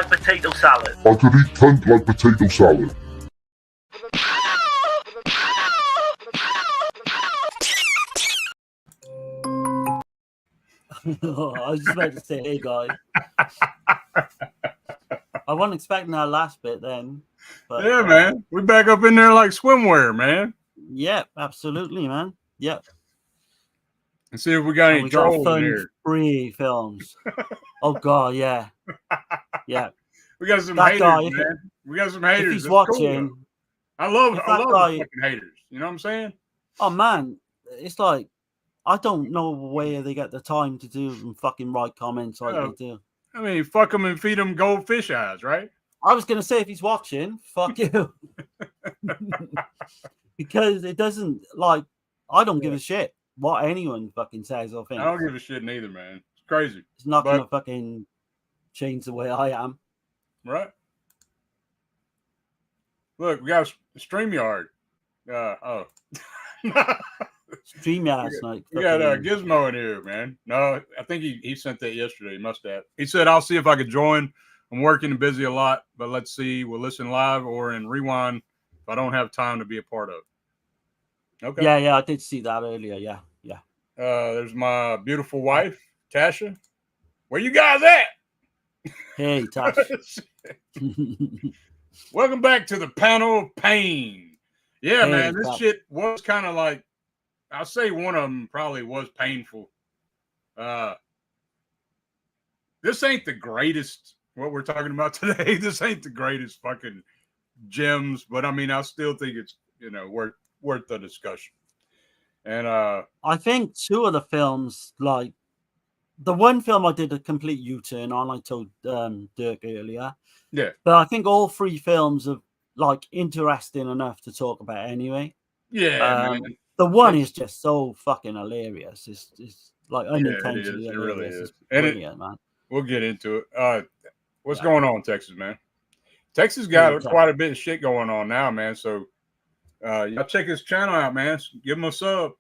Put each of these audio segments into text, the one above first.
like potato salad. I could eat cunt like potato salad. I was just about to say, hey, guys. I wasn't expecting that last bit then. But, yeah, man. We're back up in there like swimwear, man. Yeah, absolutely, man. Yep. And see if we got any trolls in here. Free films. Oh, God, yeah. Yeah. We got some that haters, guy, man. We got some haters. If he's That's watching. Cool, I love the fucking haters. You know what I'm saying? Oh, man. It's like, I don't know where they get the time to do and fucking write comments like they do. I mean, fuck them and feed them goldfish eyes, right? I was going to say, if he's watching, fuck you. Because it doesn't, like, I don't give a shit what anyone fucking says or thinks. I don't give a shit neither, man. It's crazy. It's not going to fucking change the way I am. Right. Look, we got a StreamYard. StreamYard's like. We got Gizmo in here, man. No, I think he sent that yesterday. He must have. He said, I'll see if I could join. I'm working and busy a lot, but let's see. We'll listen live or in rewind if I don't have time to be a part of it. Okay. Yeah, I did see that earlier. Yeah. There's my beautiful wife, Tasha. Where you guys at? Hey, Tasha. Welcome back to the panel of pain. Yeah, hey, man, this shit was kind of like, I'll say one of them probably was painful. This ain't the greatest, what we're talking about today. This ain't the greatest fucking gems, but I mean, I still think it's, worth the discussion. And I think two of the films, like the one film I did a complete U-turn on, I told Dirk earlier. Yeah. But I think all three films are like interesting enough to talk about anyway. Yeah, man. The one is just so fucking hilarious. It's like unintentionally it hilarious. really is. It's brilliant, man. We'll get into it. What's going on in Texas, man? Texas got quite a bit of shit going on now, man. So y'all check his channel out, man. Give him a sub.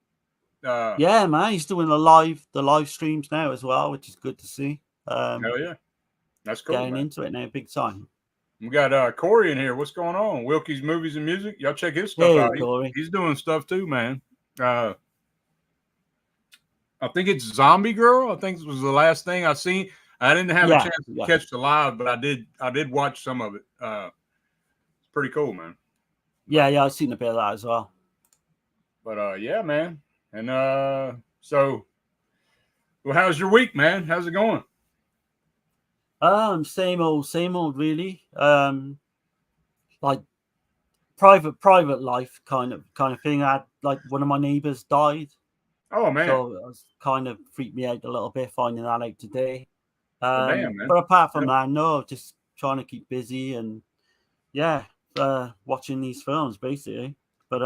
Yeah, man. He's doing the live streams now as well, which is good to see. Hell yeah. That's cool. Getting into it now, big time. We got Corey in here. What's going on? Wilkie's Movies and Music. Y'all check his stuff out. He's doing stuff too, man. I think it's Zombie Girl. I think it was the last thing I seen. I didn't have a chance to catch the live, but I did watch some of it. It's pretty cool, man. Yeah, I've seen a bit of that as well. But yeah, man. And so, well, how's your week, man? How's it going? Same old, really. Like private life kind of thing. I had like one of my neighbors died. Oh man! So it was kind of freaked me out a little bit finding that out today. Damn, man. But apart from that, no, just trying to keep busy and watching these films basically. But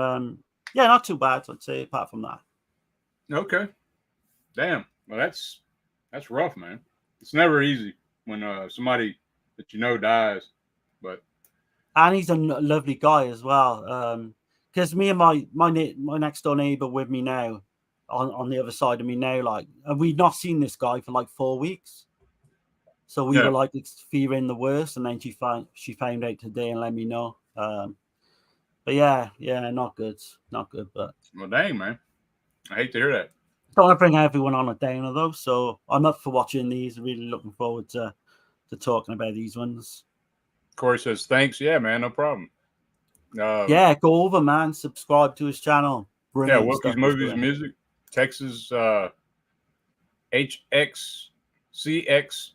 yeah, not too bad, I'd say. Apart from that. Okay. Damn. Well, that's rough, man. It's never easy when somebody that you know dies, and he's a lovely guy as well. Because me and my next door neighbor with me now, on the other side of me now, like, and we'd not seen this guy for like 4 weeks, so we were like fearing the worst, and then she found out today and let me know. But yeah, not good. But well, dang, man, I hate to hear that. Don't want to bring everyone on a downer though, so I'm up for watching these. Really looking forward to talking about these ones. Corey says thanks. Yeah, man, no problem. Yeah, go over, man. Subscribe to his channel. Brilliant. Yeah, Wilkie's Movies and Music, Texas, HXCX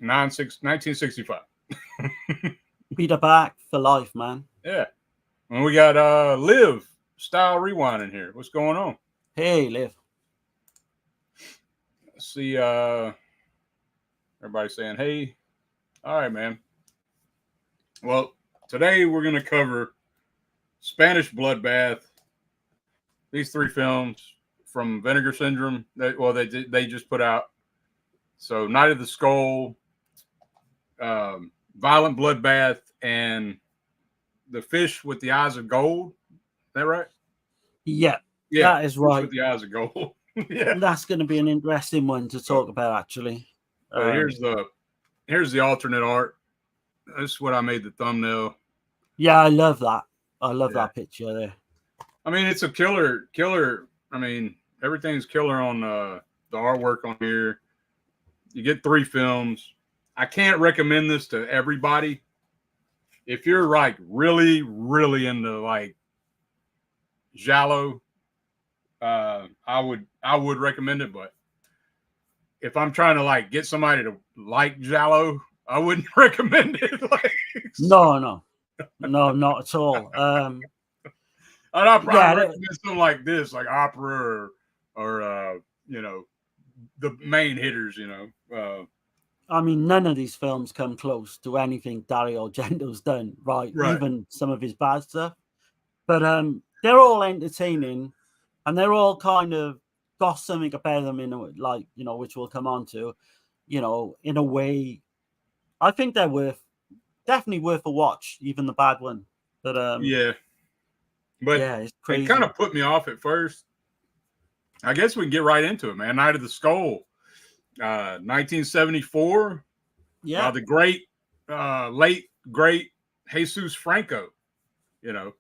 1965. Be the back for life, man. Yeah. And we got Liv Style Rewind in here. What's going on? Hey, Liv. Let's see. Everybody saying hey. All right, man. Well, today we're going to cover Spanish Bloodbath. These 3 films from Vinegar Syndrome. They just put out. So Night of the Skull, Violent Bloodbath, and The Fish with the Eyes of Gold. Is that right? Yeah, that is right. With the Eyes of Gold. Yeah, that's going to be an interesting one to talk about, actually. Here's the alternate art. That's what I made the thumbnail. Yeah, I love that. I love Yeah. that picture there. I mean, it's a killer. I mean, everything's killer on the artwork on here. You get 3 films. I can't recommend this to everybody. If you're like really, really into like Giallo, I would recommend it. But if I'm trying to like get somebody to like Giallo, I wouldn't recommend it. Like, No, not at all. I'd probably Yeah, recommend something like this, like opera or you know, the main hitters. You know, I mean, none of these films come close to anything Dario Argento's done, right? Right. Even some of his bad stuff. But they're all entertaining, and they're all kind of got something about them in a, like, you know, which we'll come on to, you know, in a way. I think they're definitely worth a watch, even the bad one. But yeah. But yeah, it's crazy. it kind of put me off at first. I guess we can get right into it, man. Night of the Skull, 1974. Yeah, The great, late great Jesus Franco, you know.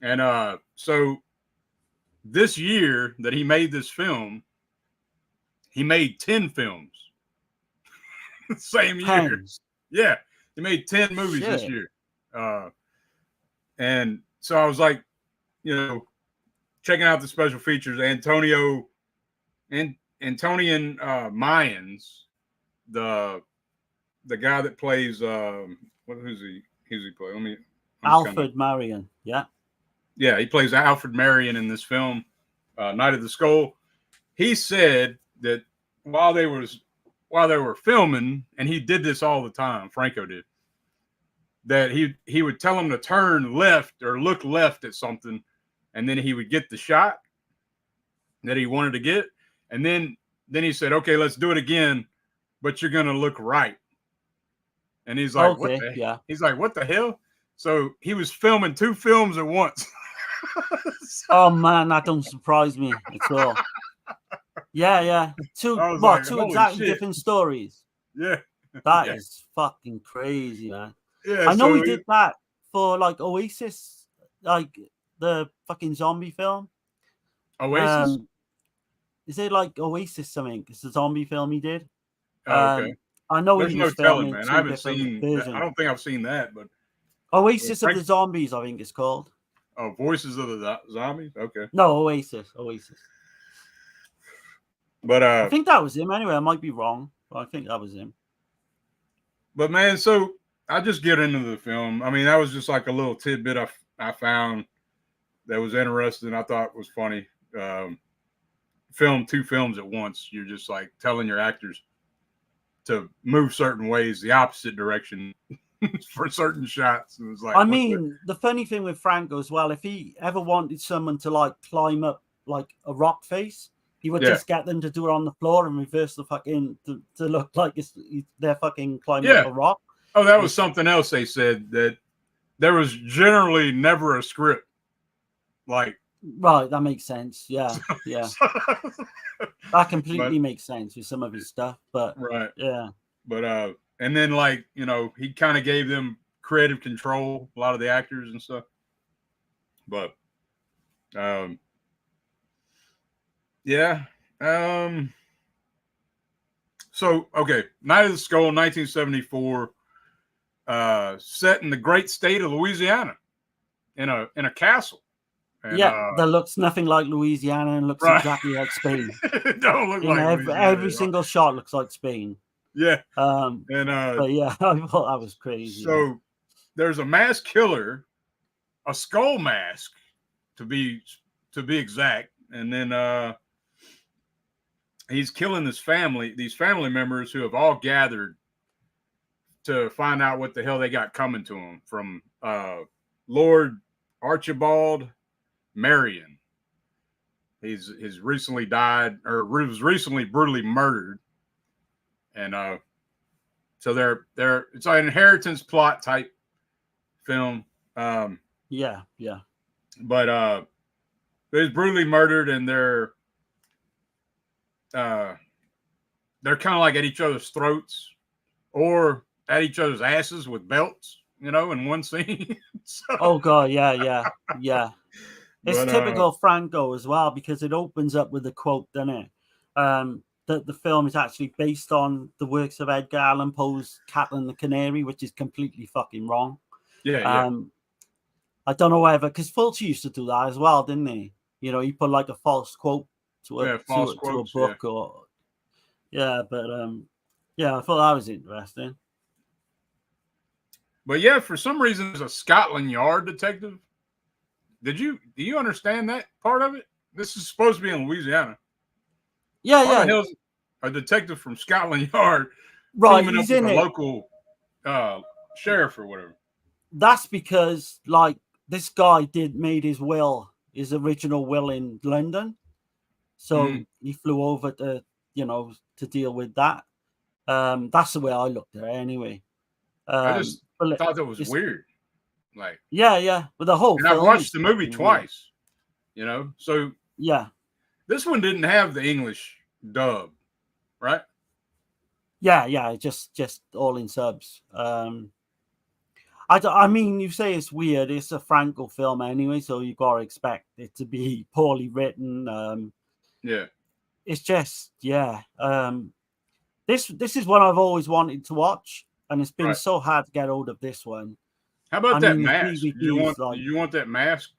And so this year that he made this film, he made 10 films. Same year. 10. Yeah, he made 10 movies this year. And so I was like, you know, checking out the special features. Antonian Mayans, the guy that plays who's he play? Alfred Marion. Yeah, he plays Alfred Marion in this film, Night of the Skull. He said that while they were filming, and he did this all the time, Franco did, that he would tell him to turn left or look left at something, and then he would get the shot that he wanted to get, and then he said, "Okay, let's do it again, but you're gonna look right." And he's like, okay, "What the?" Yeah. He's like, "What the hell?" So he was filming 2 films at once. Oh man, that don't surprise me at all. Yeah. Two exactly different stories. Yeah. That is fucking crazy, man. Yeah. I know he did that for like Oasis, like the fucking zombie film. Oasis? Is it like Oasis something? It's a zombie film he did. Oh, okay. I know There's he no was telling, filming man. 2 I haven't different seen. versions. I don't think I've seen that, but Oasis of the Zombies, I think it's called. Oh, Voices of the Zombies. Okay. No, Oasis. But I think that was him. Anyway, I might be wrong, but I think that was him. But man, so I just get into the film. I mean, that was just like a little tidbit I found that was interesting. I thought was funny. Film 2 films at once. You're just like telling your actors to move certain ways, the opposite direction for certain shots. And it was like, I mean, the funny thing with Franco as well, if he ever wanted someone to like climb up like a rock face, he would just get them to do it on the floor and reverse the fucking to look like they're fucking climbing up a rock. Oh, that was something else they said, that there was generally never a script. Like, right, that makes sense. Yeah. That completely makes sense with some of his stuff. But yeah. But and then, like, you know, he kind of gave them creative control, a lot of the actors and stuff. But yeah. So okay, Night of the Skull, 1974, set in the great state of Louisiana, in a castle. And, that looks nothing like Louisiana and looks exactly like Spain. It don't look like every single shot looks like Spain. Yeah. But yeah, I thought that was crazy. So there's a mass killer, a skull mask to be exact, and then he's killing these family members who have all gathered to find out what the hell they got coming to them from Lord Archibald Marion. He's recently died, or was recently brutally murdered, and so they're it's an inheritance plot type film. Yeah. But he's brutally murdered, and they're kind of like at each other's throats, or at each other's asses with belts, in one scene. So, Oh god, yeah. It's but typical Franco as well, because it opens up with a quote, doesn't it? That the film is actually based on the works of Edgar Allan Poe's Cat and the Canary, which is completely fucking wrong. yeah. I don't know whether, because Fulci used to do that as well, didn't he? He put like a false quote to a False to a quotes, book, or yeah, but yeah, I thought that was interesting. But yeah, for some reason, there's a Scotland Yard detective. Do you understand that part of it? This is supposed to be in Louisiana. Yeah, Why the hell's a detective from Scotland Yard right. teaming up He's with in a it. local sheriff or whatever? That's because like this guy made his original will in London, so he flew over to to deal with that. That's the way I looked at it anyway. I just thought that was weird. Like, yeah, but the whole and I've film watched the movie weird. twice, so yeah, this one didn't have the English dub, right? Yeah, just all in subs. I mean, you say it's weird. It's a Franco film anyway, so you gotta expect it to be poorly written. Yeah, it's just This is one I've always wanted to watch, and it's been so hard to get hold of this one. How about that mean, mask? DVD you want that mask?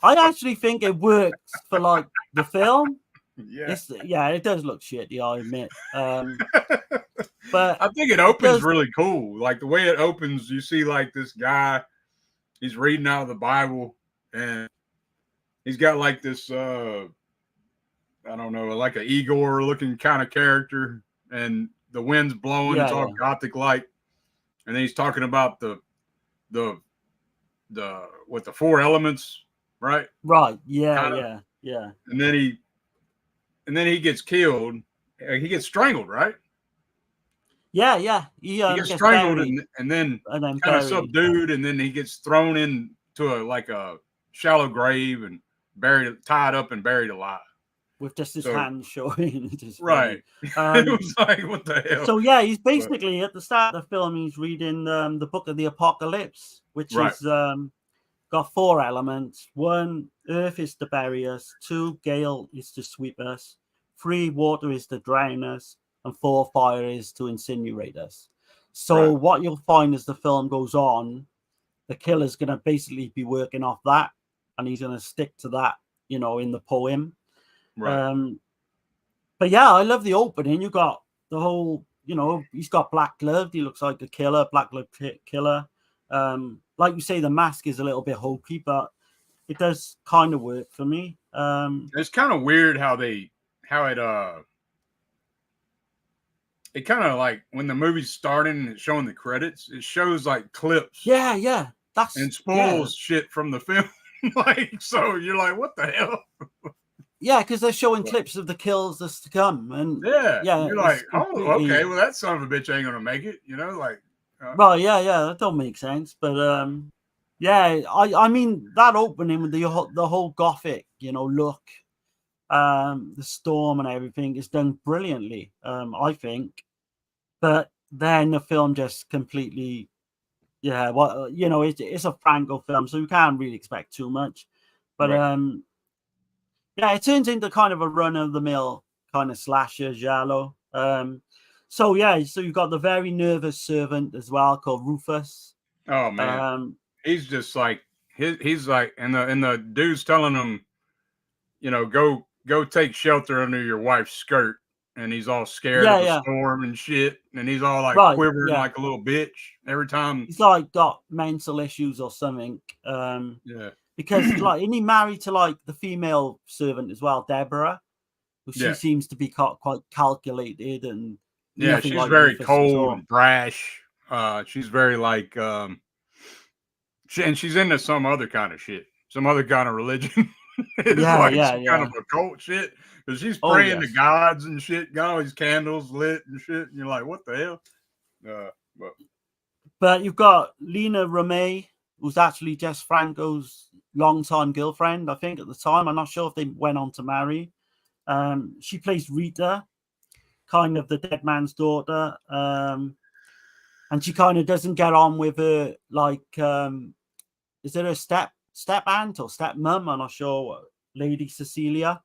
I actually think it works for like the film. Yeah, it does look shitty, I admit. But I think it opens really cool. Like the way it opens, you see like this guy, he's reading out of the Bible, and he's got like this I don't know, like an Igor looking kind of character, and the wind's blowing, it's all gothic like, and then he's talking about the with the four elements, right? Right, yeah. And then he gets killed. He gets strangled, right? Yeah. He gets strangled and then kind of subdued, and then he gets thrown into a shallow grave and tied up and buried alive. With just his hand showing. Right. It was like, what the hell? So yeah, he's basically at the start of the film, he's reading the Book of the Apocalypse, which is got four elements. 1, earth is to bury us. 2, gale is to sweep us. 3, water is to drown us. And 4, fire is to incinerate us. So what you'll find as the film goes on, the killer's going to basically be working off that, and he's going to stick to that, in the poem. Right. But yeah, I love the opening. You got the whole, he's got black gloved. He looks like a killer, black glove killer. Like you say, the mask is a little bit hokey, but it does kind of work for me. It's kind of weird how it kind of like when the movie's starting and it's showing the credits, it shows like clips. Yeah. And spoils shit from the film. Like, so you're like, what the hell? Yeah, because they're showing clips of the kills that's to come, and yeah, you're like, oh, okay, well, that son of a bitch ain't gonna make it, like. Well, yeah, that don't make sense, but yeah, I mean that opening with the whole gothic, look, the storm and everything is done brilliantly, I think, but then the film just completely, it's a Franco film, so you can't really expect too much, but yeah, it turns into kind of a run-of-the-mill kind of slasher giallo. So you've got the very nervous servant as well called Rufus. Oh man, he's just like he's like, and the dude's telling him, go take shelter under your wife's skirt, and he's all scared of the storm and shit, and he's all like quivering like a little bitch every time. He's like got mental issues or something. Because like, isn't he married to like the female servant as well, Deborah? Who she seems to be quite calculated and she's very cold and brash. She's very like and she's into some other kind of shit, some other kind of religion. It's some kind of occult shit, because she's praying to gods and shit, got all these candles lit and shit, and you're like, what the hell? But you've got Lena Romay, who's actually Jess Franco's longtime girlfriend, I think, at the time. I'm not sure if they went on to marry. She plays Rita. kind of the dead man's daughter, and she kind of doesn't get on with her, like, is it her step aunt or step mum? I'm not sure. Lady Cecilia.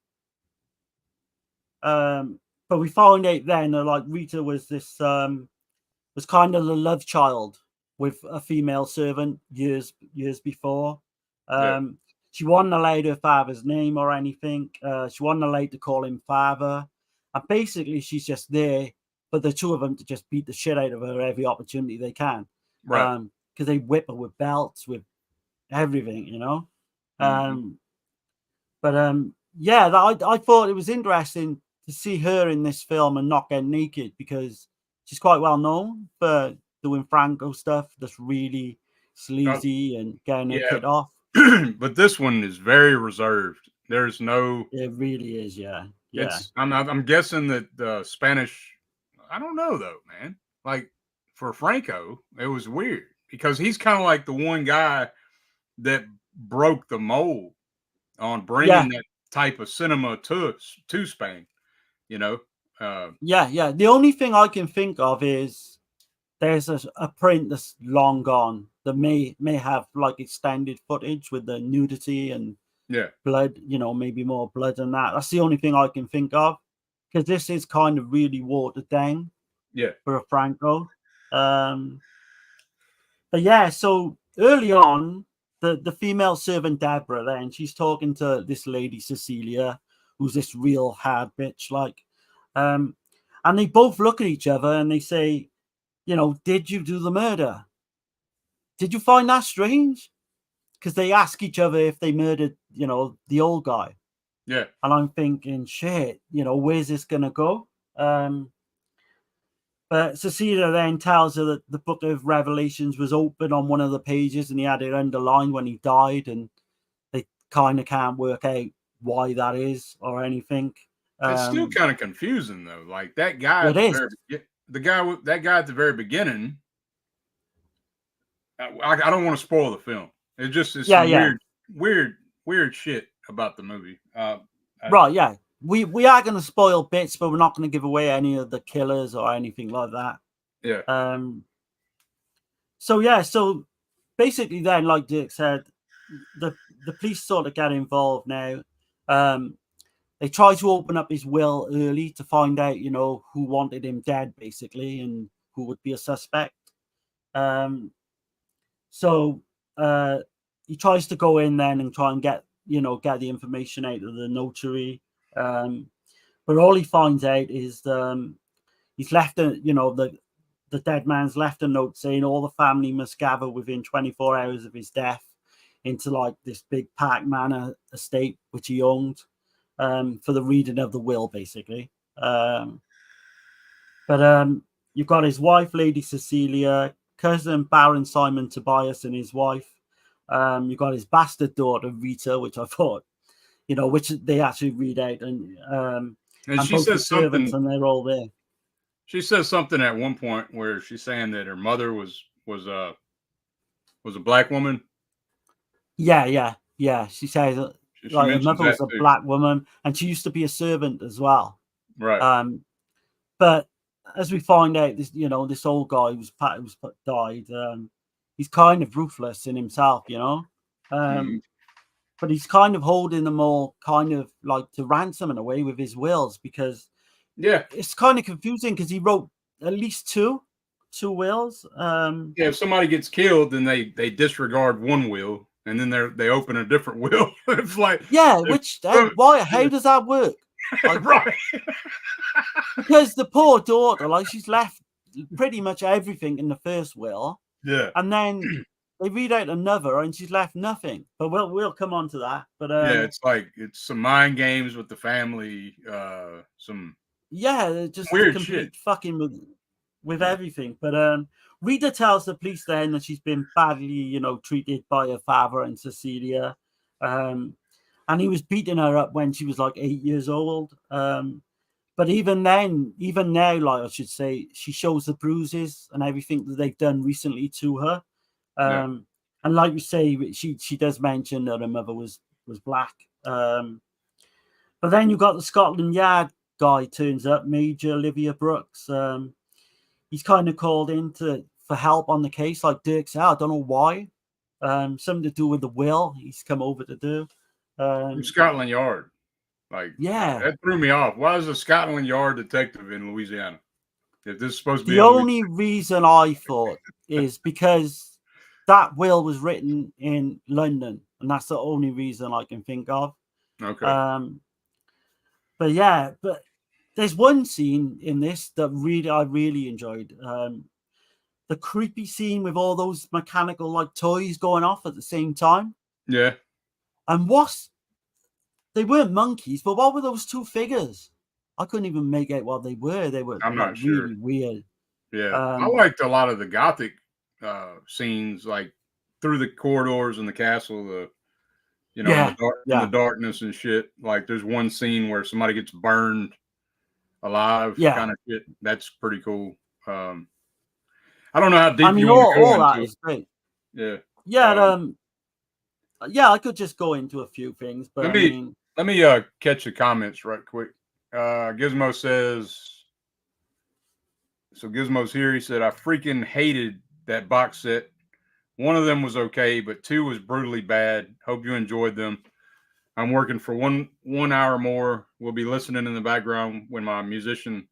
But we find out then that, like, Rita was this was kind of the love child with a female servant years before. She wasn't allowed her father's name or anything. She wasn't allowed to call him father. And basically, she's just there for the two of them to just beat the shit out of her every opportunity they can. Right. Because they whip her with belts, with everything, you know. Yeah, I thought it was interesting to see her in this film and not get naked, because she's quite well known for doing Franco stuff that's really sleazy and getting her kid off. But this one is very reserved. There's no. It really is, yeah. I'm guessing that the Spanish. I don't know though, man. Like for Franco, it was weird because he's kind of like the one guy that broke the mold on bringing that type of cinema to Spain. You know. Yeah. The only thing I can think of is there's a print that's long gone that may have like extended footage with the nudity and blood, you know, maybe more blood than that. That's the only thing I can think of, because this is kind of really watered down for a Franco. But yeah, so early on, the female servant Deborah, then she's talking to this lady Cecilia, who's this real hard bitch, like, and they both look at each other and they say, you know, did you do the murder? Did you find that strange? Because they ask each other if they murdered, you know, the old guy. Yeah. And I'm thinking, shit, you know, where's this going to go? But Cecilia then tells her that the Book of Revelations was open on one of the pages and he had it underlined when he died, and they kind of can't work out why that is or anything. It's still kind of confusing though. Like that guy, that guy at the very beginning. I don't want to spoil the film. It just is weird shit about the movie. Right, yeah. We are going to spoil bits, but we're not going to give away any of the killers or anything like that. Yeah. So basically then, like Dirk said, the police sort of get involved now. They try to open up his will early to find out, you know, who wanted him dead, basically, and who would be a suspect. So he tries to go in then and try and get the information out of the notary. But all he finds out is he's left the dead man's left a note saying all the family must gather within 24 hours of his death into like this big Park Manor estate which he owned, for the reading of the will, basically. But you've got his wife, Lady Cecilia, cousin Baron Simon Tobias and his wife. You've got his bastard daughter Rita, which I thought, you know, which they actually read out, and she says something, and they're all there. She says something at one point where she's saying that her mother was a black woman. Yeah. She says like her mother was a black woman, and she used to be a servant as well. Right. But as we find out, this old guy who's died. He's kind of ruthless in himself, you know. But he's kind of holding them all kind of like to ransom in a way with his wills, because it's kind of confusing because he wrote at least two wills. If somebody gets killed, then they disregard one will, and then they open a different will. It's like how does that work? Like, right. Because the poor daughter, like, she's left pretty much everything in the first will. Yeah. And then they read out another and she's left nothing. But we'll come on to that. But it's some mind games with the family, just weird complete shit. Fucking with everything. But Rita tells the police then that she's been badly, treated by her father and Cecilia. And he was beating her up when she was like 8 years old. But even now, like I should say, she shows the bruises and everything that they've done recently to her. And like you say, she does mention that her mother was black. But then you've got the Scotland Yard guy turns up, Major Olivia Brooks. He's kind of called in for help on the case, like Dirk said. I don't know why. Something to do with the will he's come over to do. From Scotland Yard. Like, yeah, that threw me off. Why is a Scotland Yard detective in Louisiana? If this is supposed to be the only reason I thought is because that will was written in London, and that's the only reason I can think of. Okay. But yeah, but there's one scene in this that I really enjoyed. The creepy scene with all those mechanical like toys going off at the same time. Yeah. And they weren't monkeys, but what were those two figures? I couldn't even make out what they were. They were I'm like, not sure. really weird. Yeah. I liked a lot of the Gothic scenes, like through the corridors in the castle, in the darkness and shit. Like there's one scene where somebody gets burned alive, kind of shit. That's pretty cool. I don't know how deep you want to go into that is great. Yeah. Yeah, I could just go into a few things, but let me catch the comments right quick. Gizmo says, so Gizmo's here. He said, I freaking hated that box set. One of them was okay, but 2 was brutally bad. Hope you enjoyed them. I'm working for one hour more. We'll be listening in the background when my musician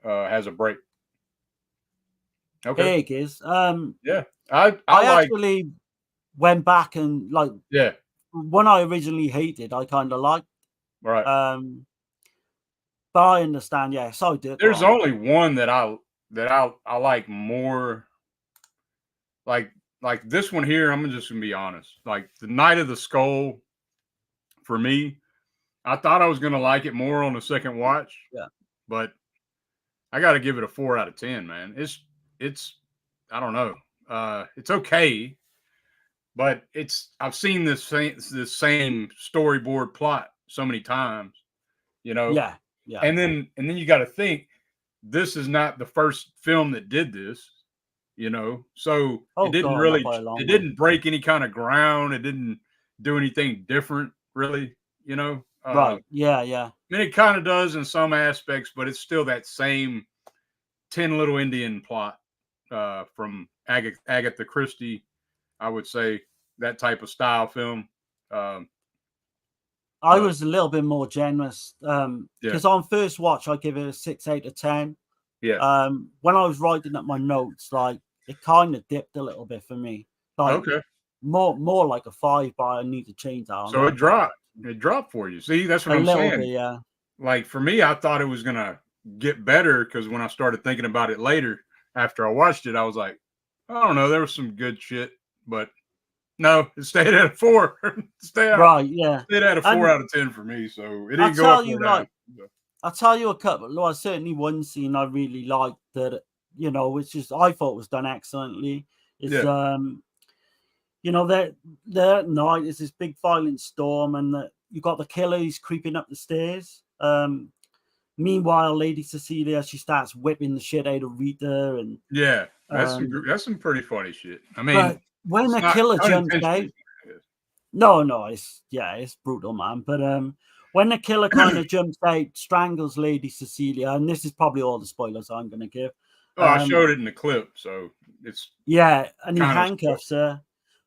has a break. Okay. Hey, Giz. Yeah. I actually went back and when I originally hated, I kind of liked. Right. But I understand. Yeah. So there's only one that I like more. Like this one here, I'm just gonna be honest. Like the Night of the Skull, for me, I thought I was gonna like it more on the second watch. Yeah. But I got to give it a 4 out of 10, man. It's I don't know. It's okay, but I've seen this same storyboard plot so many times, Yeah. And then you got to think, this is not the first film that did this, So it didn't break any kind of ground. It didn't do anything different, really, Right. Yeah. I mean, it kind of does in some aspects, but it's still that same 10 Little Indian plot from Agatha Christie, I would say, that type of style film. I was a little bit more generous because on first watch, I give it a 6 out of 10. Yeah. When I was writing up my notes, like it kind of dipped a little bit for me. Like, okay. More like a 5, but I need to change that. So it dropped. It dropped for you. See, that's what I'm saying. Bit, yeah. Like for me, I thought it was gonna get better because when I started thinking about it later, after I watched it, I was like, I don't know, there was some good shit, but no, it stayed at a 4. Stayed at a 4 out of 10 for me. So it didn't go up or down. I'll tell you a couple. Well, certainly one scene I really liked that which is I thought was done excellently. Is that at night is this big violent storm, and you got the killer. He's creeping up the stairs. Meanwhile, Lady Cecilia, she starts whipping the shit out of Rita, and that's some pretty funny shit. I mean, when the killer jumps out, no, it's brutal, man. But when the killer kind of jumps out, strangles Lady Cecilia, and this is probably all the spoilers I'm going to give. Oh, I showed it in the clip, so it's and he handcuffs her.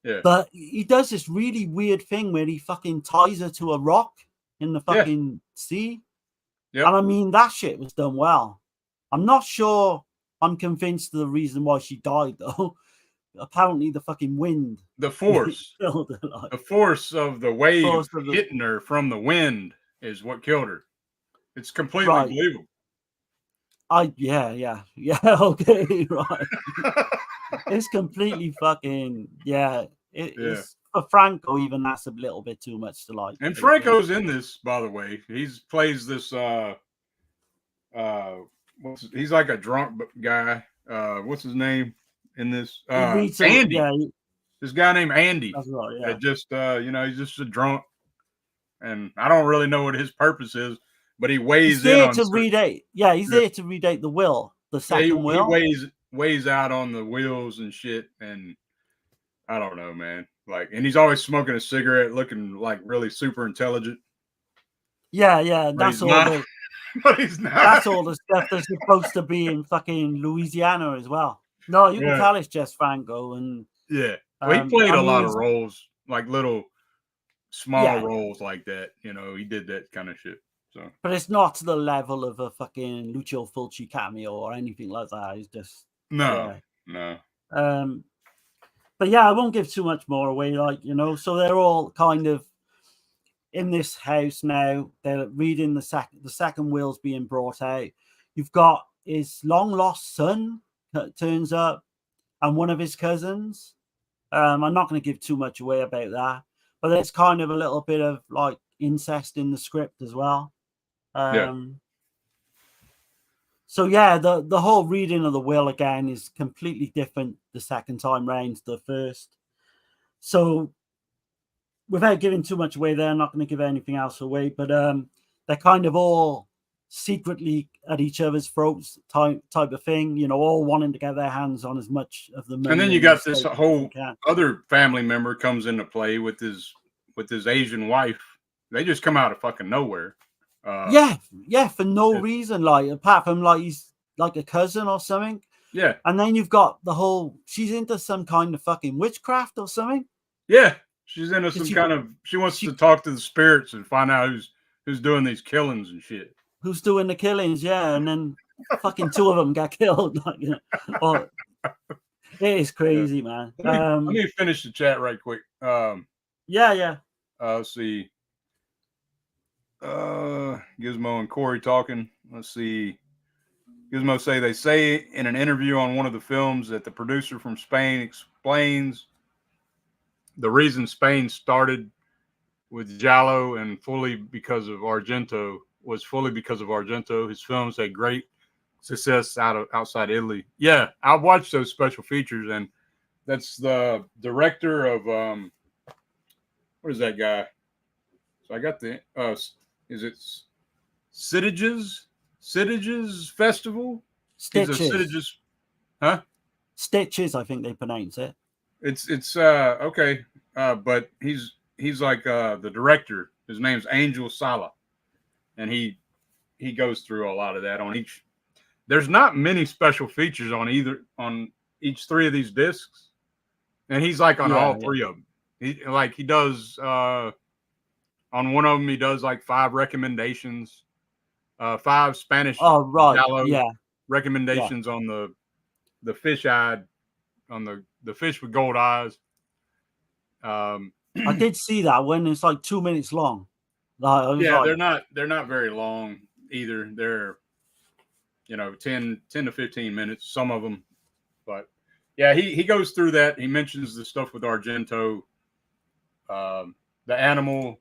Yeah, but he does this really weird thing where he fucking ties her to a rock in the fucking sea. Yep. And I mean, that shit was done well. I'm not sure I'm convinced of the reason why she died, though. Apparently, the fucking wind. The force. Killed her, like. The force of the wave hitting her from the wind is what killed her. It's completely believable. Yeah, okay, right. It's completely fucking, it's for Franco, even that's a little bit too much to like. And Franco's in this, by the way. Plays this he's like a drunk guy. What's his name in this? Andy. This guy named Andy. That's right, yeah. That just he's just a drunk. And I don't really know what his purpose is, but he weighs in on to redate. Yeah, he's there to redate the will, the second will. He weighs out on the wheels and shit, and I don't know, man. Like, and he's always smoking a cigarette, looking like really super intelligent. Yeah, that's all. but he's not. That's all the stuff that's supposed to be in fucking Louisiana as well. No, you can tell it's Jess Franco, and yeah, well, he played a lot of he's- roles, like little small Yeah. roles like that. You know, he did that kind of shit. So, but it's not to the level of a fucking Lucio Fulci cameo or anything like that. It's just no. But yeah, I won't give too much more away. Like, you know, so they're all kind of in this house now. They're reading the second will's being brought out. You've got his long lost son that turns up, and one of his cousins. I'm not going to give too much away about that, but there's kind of a little bit of like incest in the script as well. So yeah, the whole reading of the will again is completely different the second time round to the first. So without giving too much away there, I'm not going to give anything else away, but they're kind of all secretly at each other's throats type of thing, you know, all wanting to get their hands on as much of the money. And then you got this whole other family member comes into play with his Asian wife. They just come out of fucking nowhere. For no reason, like apart from like he's like a cousin or something. Yeah. And then you've got the whole she's into some kind of fucking witchcraft or something. Yeah. She's into she wants to talk to the spirits and find out who's doing these killings and shit. Who's doing the killings, yeah, and then fucking two of them get killed. Like, you know, it is crazy, man. Let me finish the chat right quick. Let's see. Gizmo and Corey talking. Let's see. Gizmo they say in an interview on one of the films that the producer from Spain explains the reason Spain started with Giallo and fully because of Argento. His films had great success outside Italy. Yeah, I watched those special features, and that's the director of what is that guy? So I got the is it Sitages Festival? Stitches. Huh? Stitches, I think they pronounce it. It's okay. But he's like the director. His name's Angel Sala. And he goes through a lot of that on each. There's not many special features on each three of these discs, and he's like on all three of them. He does on one of them. He does like 5 recommendations, 5 Spanish Giallo recommendations on the fish-eyed, on the fish with gold eyes. I did see that when it's like 2 minutes long. They're not very long either. They're 10 to 15 minutes, some of them. But yeah, he goes through that. He mentions the stuff with Argento, the animal,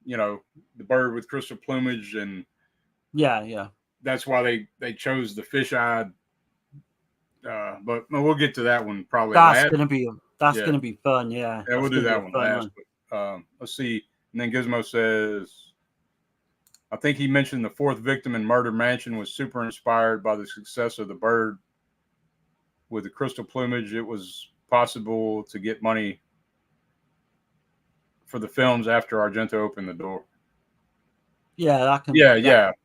the bird with crystal plumage, and that's why they chose the fish-eyed. But we'll get to that one probably. That's gonna be fun. Yeah, we'll do that one last. But, let's see. And then Gizmo says, I think he mentioned the 4th victim in Murder Mansion was super inspired by the success of the bird with the crystal plumage. It was possible to get money for the films after Argento opened the door. Yeah,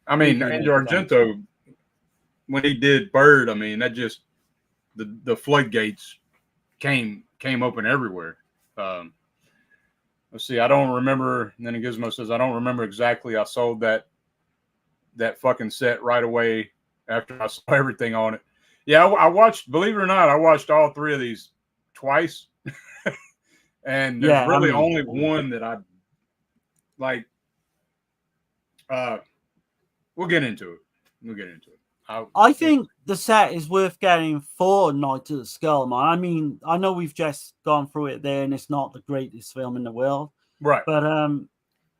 I mean, and Argento, when he did Bird, I mean, that just the floodgates came open everywhere. Let's see. I don't remember. And then Gizmo says, I don't remember exactly. I sold that fucking set right away after I saw everything on it. Yeah, I watched, believe it or not, I watched all 3 of these twice. And there's really only one that I like. We'll get into it. I think the set is worth getting for Night of the Skull, man. I mean, I know we've just gone through it there, and it's not the greatest film in the world, right? But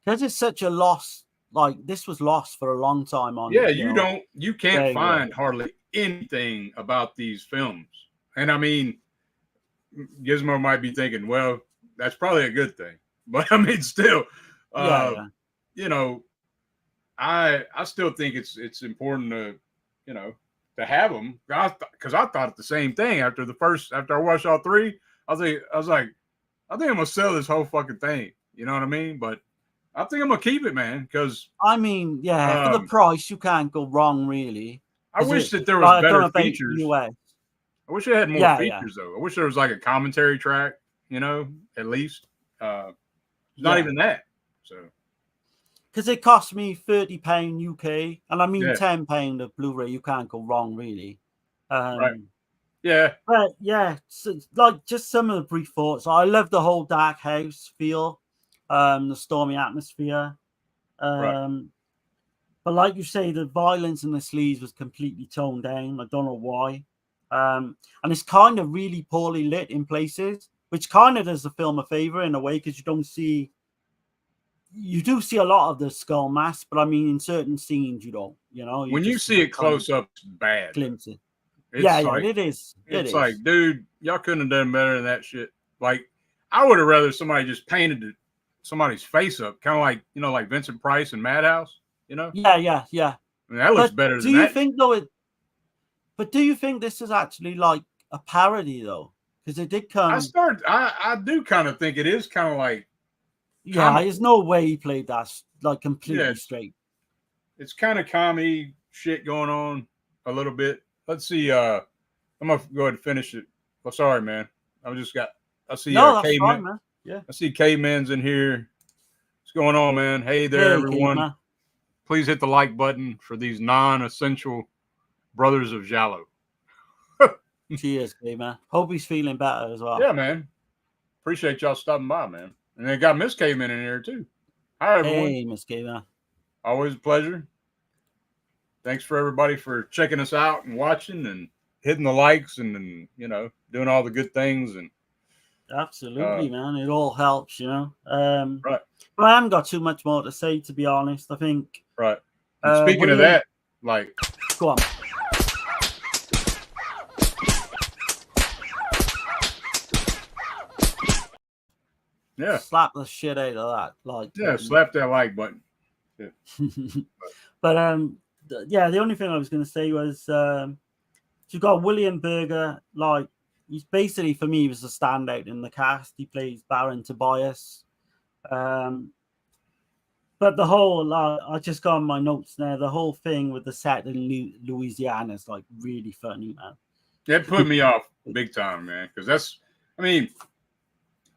because it's such a loss, like this was lost for a long time on. Yeah, you can't find hardly anything about these films, and I mean, Gizmo might be thinking, well, that's probably a good thing, but I mean, still, I still think it's important to. To have them, because I thought the same thing after I watched all 3. I was like, I think I'm gonna sell this whole fucking thing. You know what I mean? But I think I'm gonna keep it, man, because I mean, yeah, for the price, you can't go wrong, really. I wish that there was I don't know better about features. US. I wish it had more features, though. I wish there was like a commentary track, you know, at least. Not even that. So, because it cost me £30 UK, and I mean £10 of Blu-ray. You can't go wrong, really. Right. Yeah. But yeah, so, like just some of the brief thoughts. I love the whole dark house feel, the stormy atmosphere. Right. But like you say, the violence in the sleaze was completely toned down. I don't know why. And it's kind of really poorly lit in places, which kind of does the film a favor in a way, because you do see a lot of the skull mask, but I mean, in certain scenes, you don't, When you see it close up, it's bad. Glimpses. It's yeah, like, it is. It's like, dude, y'all couldn't have done better than that shit. Like, I would have rather somebody just painted somebody's face up, kind of like, like Vincent Price in Madhouse, Yeah. I mean, that looks better than that. Do you think, though, but do you think this is actually like a parody, though? Because it did come. I do kind of think it is kind of like. Yeah, there's no way he played that like completely straight. It's kind of comedy shit going on a little bit. Let's see. I'm gonna go ahead and finish it. Oh, sorry, man. I see that's fine, man. Yeah. I see Caveman's in here. What's going on, man? Hey there, everyone. Caveman. Please hit the like button for these non-essential brothers of Giallo. Cheers, Caveman. Hope he's feeling better as well. Yeah, man. Appreciate y'all stopping by, man. And they got Miss Caveman in here too. Hi, everyone. Hey, Miss Caveman. Always a pleasure. Thanks for everybody for checking us out and watching and hitting the likes and doing all the good things. And absolutely, man, it all helps, Right. But I haven't got too much more to say, to be honest. I think. Right. And speaking of that, like, go on. Yeah. Slap the shit out of that. Like, slap that like button. Yeah. But the only thing I was going to say was you've got William Berger. Like, he's basically, for me, he was a standout in the cast. He plays Baron Tobias. But the whole, I just got on my notes now. The whole thing with the set in Louisiana is like really funny, man. That put me off big time, man. Because that's, I mean,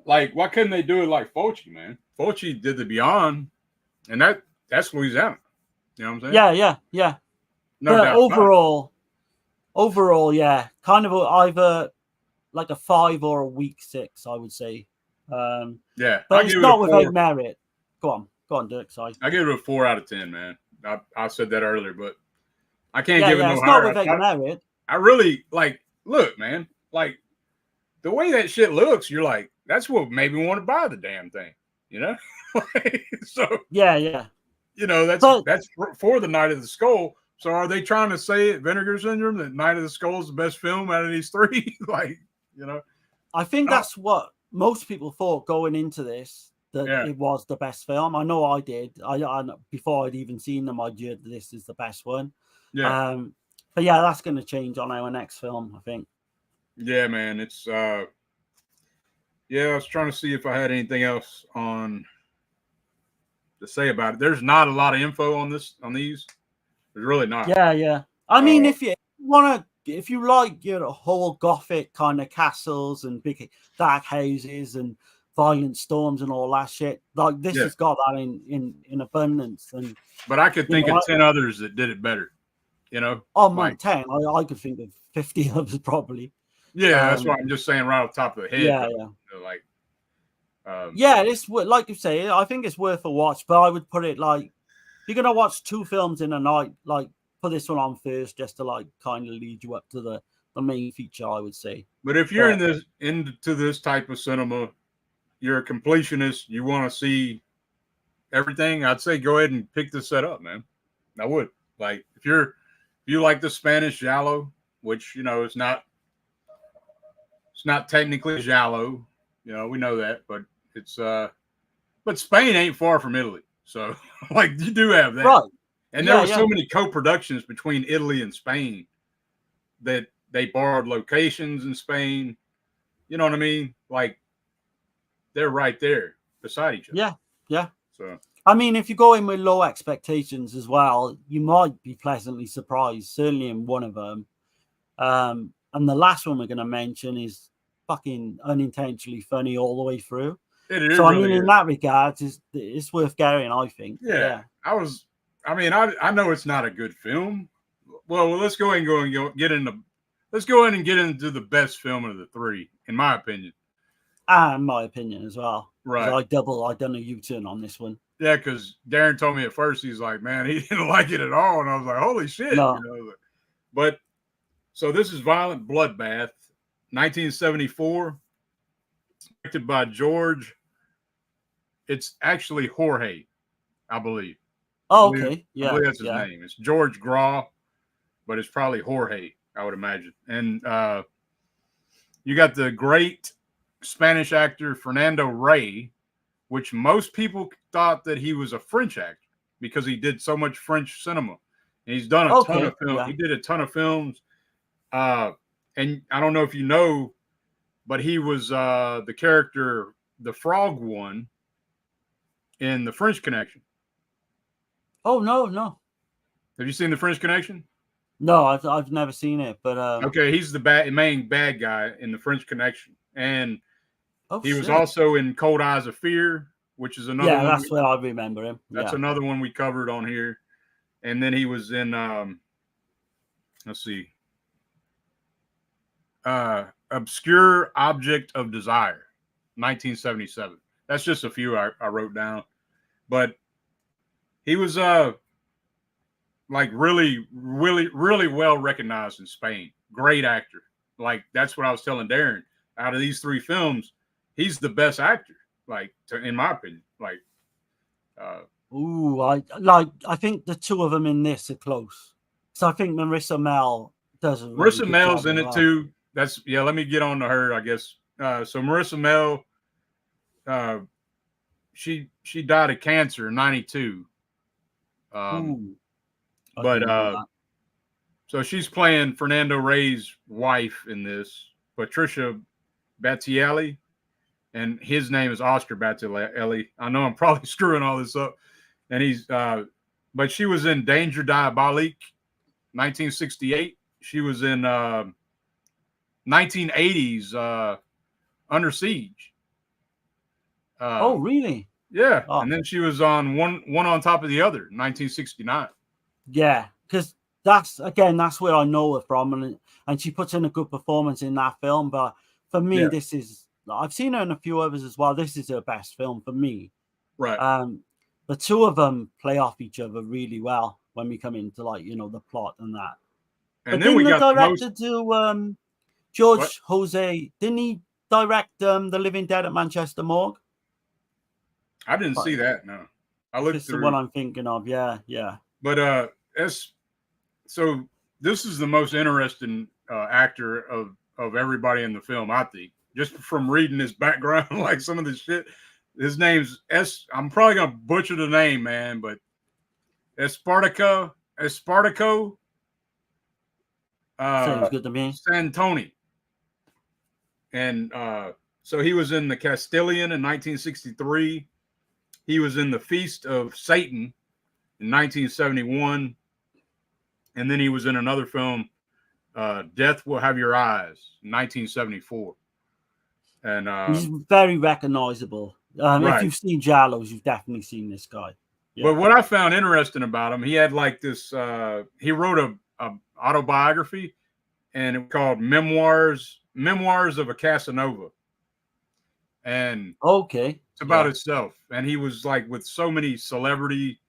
like, why couldn't they do it like Fulci, man? Fulci did the Beyond, and that's Louisiana. You know what I'm saying? Yeah. No but doubt. overall, yeah, kind of either like a 5 or a weak 6, I would say. Yeah, but it's not without merit. Go on, Dirk. Sorry, I give it a 4 out of 10, man. I said that earlier, but I can't give it no it's higher. Not without merit. I really look, man. Like, the way that shit looks, you're like, that's what made me want to buy the damn thing, So yeah. That's for the Night of the Skull. So are they trying to say at Vinegar Syndrome that Night of the Skull is the best film out of these 3? I think that's what most people thought going into this, that it was the best film. I know I did. I before I'd even seen them, I judged this is the best one. Yeah. But yeah, that's going to change on our next film, I think. Yeah, man. It's I was trying to see if I had anything else to say about it. There's not a lot of info on these. There's really not. Yeah. I mean, if you like whole gothic kind of castles and big dark houses and violent storms and all that shit, like this has got that in abundance. But I could think of 10 others that did it better. Oh man, 10. I could think of 50 others probably. Yeah, that's why I'm just saying right off the top of the head. Yeah. It's like you say. I think it's worth a watch, but I would put it like, if you're gonna watch 2 films in a night, like put this one on first, just to like kind of lead you up to the main feature, I would say. But if you're into this type of cinema, you're a completionist, you want to see everything, I'd say go ahead and pick this set up, man. I would. Like, if you like the Spanish Giallo, which it's not technically Giallo, we know that, but it's but Spain ain't far from Italy, so like you do have that, right? And there were so many co-productions between Italy and Spain that they borrowed locations in Spain. You know what I mean? Like, they're right there beside each other. Yeah. So I mean, if you go in with low expectations as well, you might be pleasantly surprised. Certainly in one of them. And the last one we're going to mention is fucking unintentionally funny all the way through. So I mean, in that regard, it's worth going. I think. Yeah. I know it's not a good film. Well, let's go ahead and get into. Let's go ahead and get into the best film of the three, in my opinion. And my opinion as well. Right. I done a U-turn on this one. Yeah, because Darren told me at first, he's like, man, he didn't like it at all. And I was like, holy shit. No. You know? But so this is Violent Bloodbath, 1974, directed by George. It's actually Jorge, I believe. Oh, okay. Yeah. I believe that's his name. It's George Graw, but it's probably Jorge, I would imagine. And you got the great Spanish actor Fernando Rey, which most people thought that he was a French actor because he did so much French cinema. And he's done a ton of films. Yeah. He did a ton of films. And I don't know if you know, but he was the character, the frog one, in The French Connection. Oh, no. Have you seen The French Connection? No, I've never seen it. But okay, he's the main bad guy in The French Connection. And he was also in Cold Eyes of Fear, which is another one. Yeah, that's where I remember him. That's another one we covered on here. And then he was in, let's see, Obscure Object of Desire, 1977. That's just a few I wrote down. But he was like really well recognized in Spain. Great actor. Like, that's what I was telling Darren. Out of these three films, he's the best actor, like, in my opinion. Like, I think the two of them in this are close. So I think Marissa Mel does. Marissa Mel's in it too. Let me get on to her, I guess. So Marissa Mel, she died of cancer in 92. So she's playing Fernando Rey's wife in this, Patricia Battielli, and his name is Oscar Battielli. I know I'm probably screwing all this up. And he's but she was in Danger Diabolique, 1968. She was in 1980s Under Siege. Oh, really? Yeah. Oh. And then she was on one on Top of the Other, 1969. Yeah, because that's where I know her from, and she puts in a good performance in that film. But for me, this is, I've seen her in a few others as well. This is her best film for me. Right. The two of them play off each other really well when we come into, like, you know, the plot and that. And but then we got the director do George what? Jose? Didn't he direct The Living Dead at Manchester Morgue? I didn't see that. No, I looked through. The one I'm thinking of. Yeah. But so this is the most interesting actor of everybody in the film, I think. Just from reading his background, like some of the shit. His name's I'm probably gonna butcher the name, man, but Espartaco. Sounds good to me. Santoni. And so he was in The Castilian in 1963. He was in The Feast of Satan in 1971. And then he was in another film, Death Will Have Your Eyes, 1974. And he's very recognizable. Right. If you've seen Giallos, you've definitely seen this guy. Yeah. But what I found interesting about him, he had like this, he wrote a autobiography, and it was called Memoirs of a Casanova. And it's about itself. And he was like with so many celebrity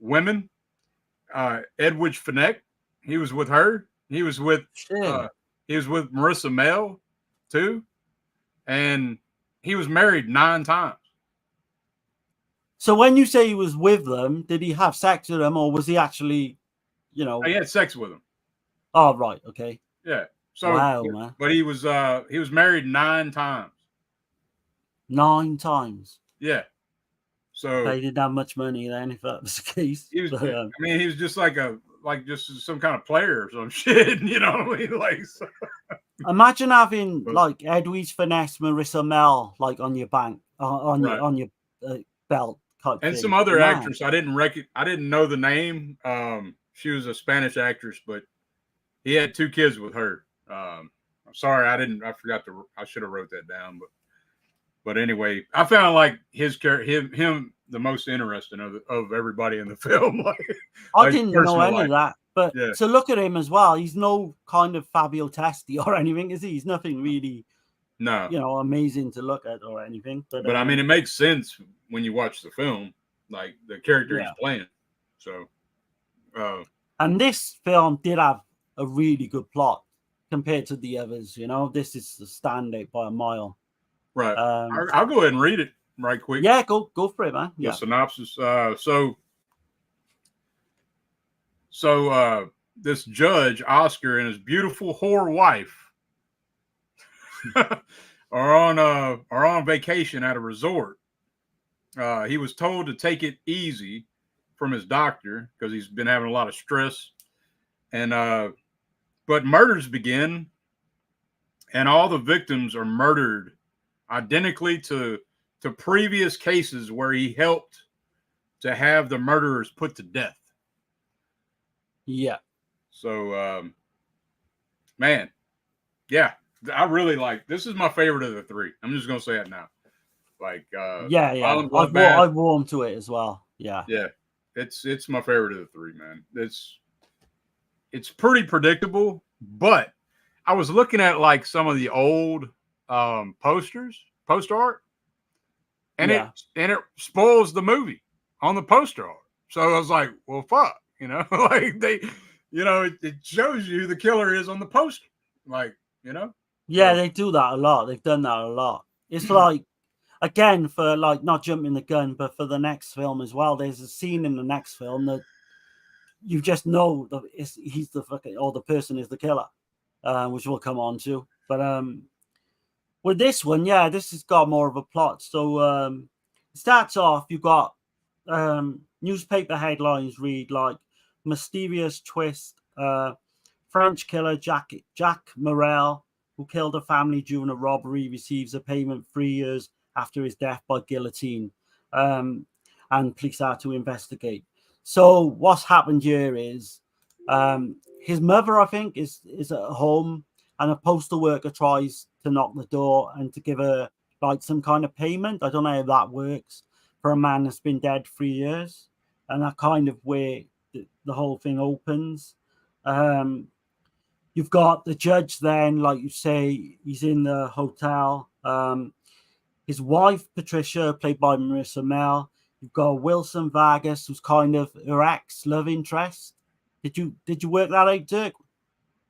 women. Edwidge Fenech, he was with her. He was with Marissa Mel too. And he was married 9 times. So when you say he was with them, did he have sex with them, or was he actually, you know? He had sex with them. Oh, right. Okay. Yeah. So, wow, man. But he was married 9 times. 9 times. Yeah. So they didn't have much money then, if that was the case. He was, he was just like just some kind of player or some shit, you know. So. Imagine having like Edwidge Finesse, Marissa Mel, like on your bank, on your belt, type And thing. some other Mad. actress I didn't know the name. She was a Spanish actress, but he had 2 kids with her. I'm sorry, I forgot to. I should have wrote that down, but anyway, I found like him the most interesting of everybody in the film. I didn't know any of that, but yeah. so look at him as well. He's no kind of Fabio Testi or anything, is he? He's nothing really, No, amazing to look at or anything. But I mean, it makes sense when you watch the film, like the character he's playing. So, and this film did have a really good plot compared to the others. This is the standout by a mile. Right. I'll go ahead and read it right quick. Yeah, go for it, man. The synopsis. So this judge Oscar and his beautiful whore wife are on vacation at a resort. He was told to take it easy from his doctor because he's been having a lot of stress, and but murders begin, and all the victims are murdered identically to previous cases where he helped to have the murderers put to death. Yeah. So, man, yeah, I really like. This is my favorite of the 3. I'm just gonna say it now. Like, I warmed to it as well. Yeah. It's my favorite of the 3, man. It's pretty predictable, but I was looking at like some of the old poster art, and it spoils the movie on the poster art. So I was like, well, fuck, like it shows you who the killer is on the poster, like, Yeah, they do that a lot. They've done that a lot. It's like, again, for like not jumping the gun, but for the next film as well. There's a scene in the next film that you just know that he's the fucking, or the person is the killer, which we'll come on to. But with this one, this has got more of a plot. So it starts off. You've got newspaper headlines read like mysterious twist. French killer Jack Morel, who killed a family during a robbery, receives a payment 3 years after his death by guillotine, and police are to investigate. So what's happened here is his mother, I think, is at home, and a postal worker tries to knock the door and to give her like some kind of payment. I don't know how that works for a man that's been dead 3 years, and that kind of where the whole thing opens. You've got the judge then, like you say, he's in the hotel. His wife, Patricia, played by Marissa Mel. You've got Wilson Vargas, who's kind of her ex-love interest. Did you work that out, Dirk?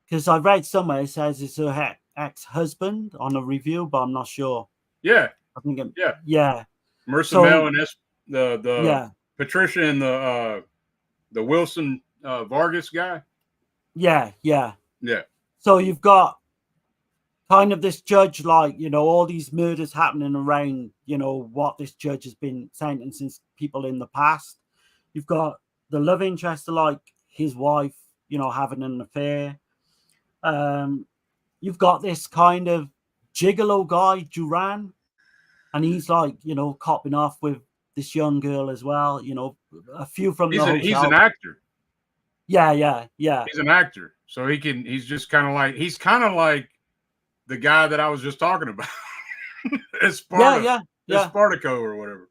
Because I read somewhere it says it's her ex-husband on a review, but I'm not sure. Yeah. I think yeah. Marissa Mel and the Patricia and the Wilson Vargas guy. Yeah. Yeah. So you've got kind of this judge, like, all these murders happening around, what this judge has been sentencing people in the past. You've got the love interest, like his wife, having an affair. You've got this kind of gigolo guy, Duran, and he's like, copping off with this young girl as well. A few from the hotel. He's an actor. Yeah. He's an actor, so he's just kind of like the guy that I was just talking about. Spartaco or whatever.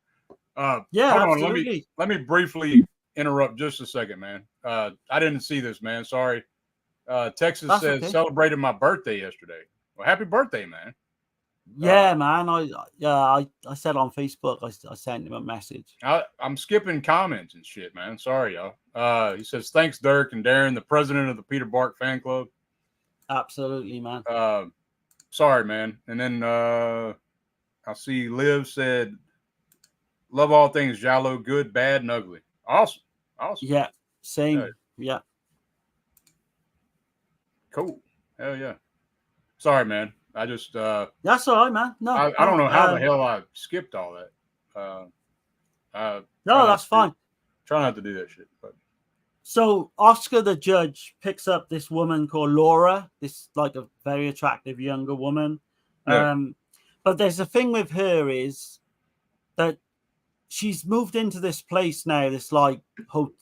Hold absolutely. on, let me briefly interrupt just a second, man. I didn't see this, man. Sorry. Texas says celebrated my birthday yesterday. Well, happy birthday, man. Yeah, man. I said on Facebook, I sent him a message. I'm skipping comments and shit, man. Sorry, y'all. He says, thanks, Dirk and Darren, the president of the Peter Bark fan club. Absolutely, man. Sorry, man. And then I see Liv said, love all things Giallo, good, bad, and ugly. Awesome. Yeah, same. Yeah. Cool. Hell yeah. Sorry, man. I just that's all right, man. No, I don't know how the hell I skipped all that. No, that's fine. Try not to do that shit. But so Oscar the judge picks up this woman called Laura, this like a very attractive younger woman. Yeah. But there's a thing with her is that she's moved into this place now. This like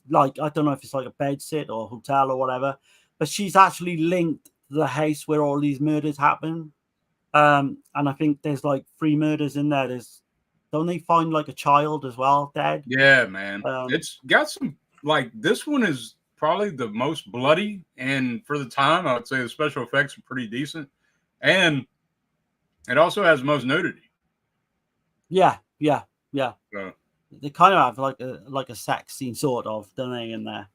like I don't know if it's like a bed sit or hotel or whatever, but she's actually linked to the house where all these murders happen. And I think there's like 3 murders in there. Don't they find like a child as well dead? Yeah, man. It's got some, like, this one is probably the most bloody, and for the time, I would say the special effects are pretty decent, and it also has the most nudity. Yeah. So, They kind of have like a sex scene sort of, don't they, in there?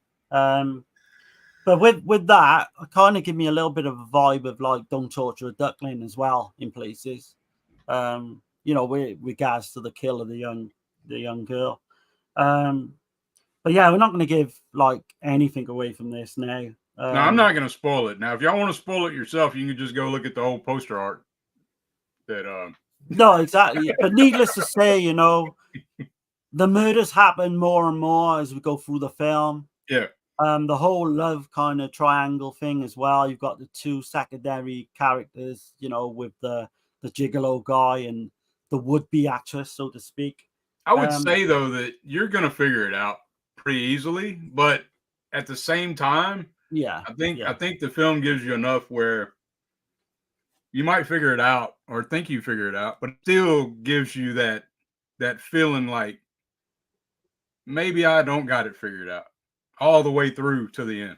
But with that, it kind of give me a little bit of a vibe of like Don't Torture a Duckling as well in places. You know, with regards to the kill of the young girl. But yeah, we're not going to give like anything away from this now. no, I'm not going to spoil it. Now, if y'all want to spoil it yourself, you can just go look at the whole poster art. That No, exactly. But needless to say, you know, the murders happen more and more as we go through the film. Yeah. The whole love kind of triangle thing as well. You've got the 2 secondary characters, you know, with the gigolo guy and the would-be actress, so to speak. I would say though that you're going to figure it out pretty easily, but at the same time, I think the film gives you enough where you might figure it out or think you figure it out, but it still gives you that feeling like maybe I don't got it figured out all the way through to the end.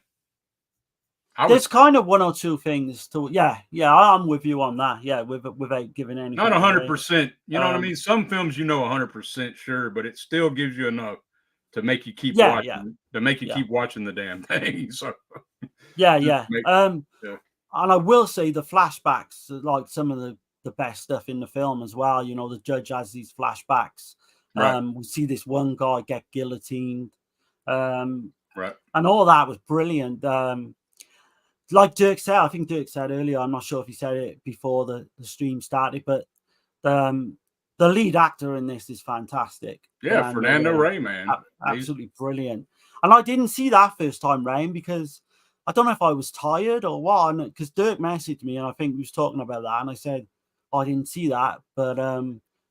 There's kind of 1 or 2 things to I'm with you on that. Yeah, without giving anything. Not 100%. You know what I mean? Some films 100% sure, but it still gives you enough to make you keep watching. To make you keep watching the damn thing. So and I will say the flashbacks are like some of the best stuff in the film as well. You know, the judge has these flashbacks. Right. We see this one guy get guillotined. Right. And all that was brilliant. Like Dirk said, I think Dirk said earlier, I'm not sure if he said it before the stream started, but the lead actor in this is fantastic. Yeah, Fernando Rey, man. Absolutely brilliant. And I didn't see that first time round because I don't know if I was tired or what, because Dirk messaged me and I think we was talking about that, and I said, I didn't see that. But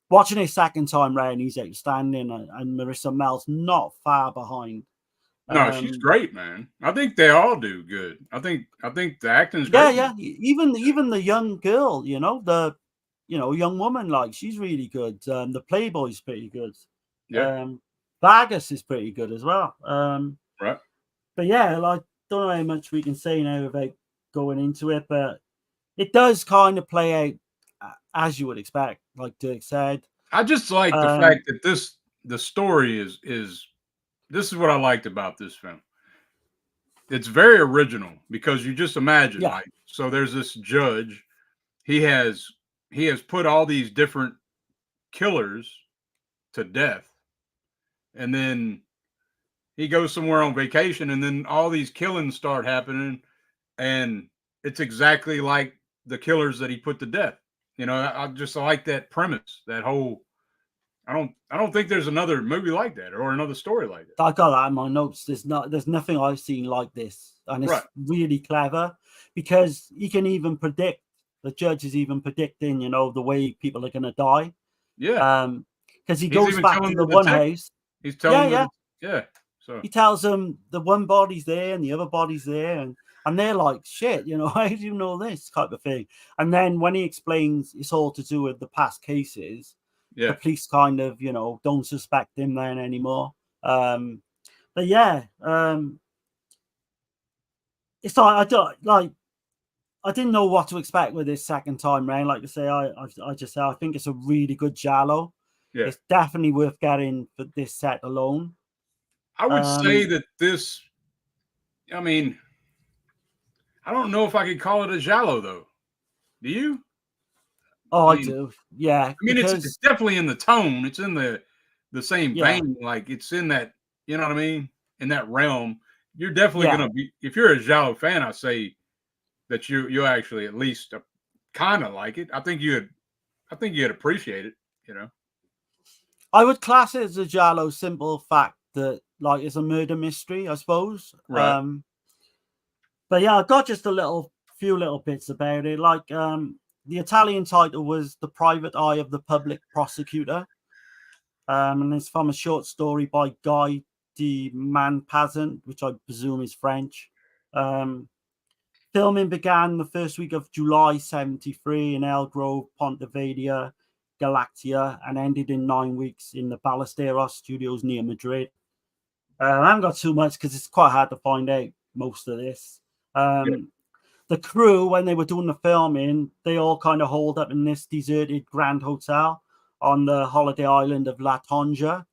watching it second time round, he's outstanding, and Marissa Mel's not far behind. No, she's great, man. I think they all do good. I think the acting's great. Yeah. Even the young girl, you know, young woman, like, she's really good. The Playboy's pretty good. Yeah. Vargas is pretty good as well. Right. But yeah, like, don't know how much we can say now about going into it, but it does kind of play out as you would expect, like Dirk said. I just like the fact that the story is this is what I liked about this film. It's very original because you just imagine, like, so there's this judge. He has put all these different killers to death, and then he goes somewhere on vacation, and then all these killings start happening, and it's exactly like the killers that he put to death. You know, I just like that premise, that whole. I don't think there's another movie like that or another story like that. I got that in my notes. There's nothing I've seen like this, and it's really clever because he can even predict. The judge is even predicting, you know, the way people are going to die. Yeah. Because he goes back to the one house. He's telling them. Yeah. So he tells them the one body's there and the other body's there, and they're like, shit, you know, how do you know this type of thing? And then when he explains it's all to do with the past cases. Yeah. The police kind of, you know, don't suspect him then anymore. But yeah, it's like I didn't know what to expect with this second time round. Like I say, I just say I think it's a really good Giallo. Yeah. It's definitely worth getting for this set alone. I would say that this. I mean, I don't know if I could call it a Giallo though. Do you? Oh, I do. Yeah. I mean, it's definitely in the tone. It's in the same vein. Like, it's in that, you know what I mean? In that realm. You're definitely going to be, if you're a Giallo fan, I say that you actually at least kind of like it. I think you'd appreciate it, you know? I would class it as a Giallo, simple fact that, like, it's a murder mystery, I suppose. Right. But yeah, I got just few little bits about it. Like, the Italian title was The Private Eye of the Public Prosecutor. And it's from a short story by Guy de Manpazant, which I presume is French. Filming began the first week of July 73 in El Grove, Pontevedra, Galactia, and ended in 9 weeks in the Ballesteros studios near Madrid. I haven't got too much because it's quite hard to find out most of this. The crew, when they were doing the filming, they all kind of holed up in this deserted Grand Hotel on the holiday island of La Tonja.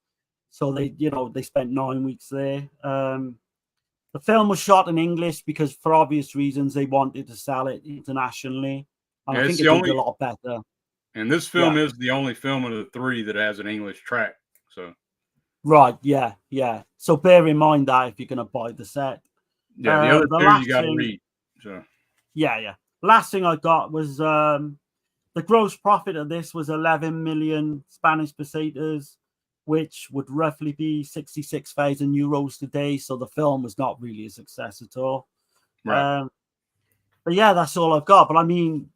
So they spent 9 weeks there. The film was shot in English because, for obvious reasons, they wanted to sell it internationally. And I think it did a lot better. And this film is the only film of the 3 that has an English track. So, right, yeah. So bear in mind that if you're going to buy the set. Yeah, the other 2 you got to read. So. Yeah. Last thing I got was the gross profit of this was 11 million Spanish pesetas, which would roughly be 66,000 euros today. So the film was not really a success at all. Right. But yeah, that's all I've got. But I mean,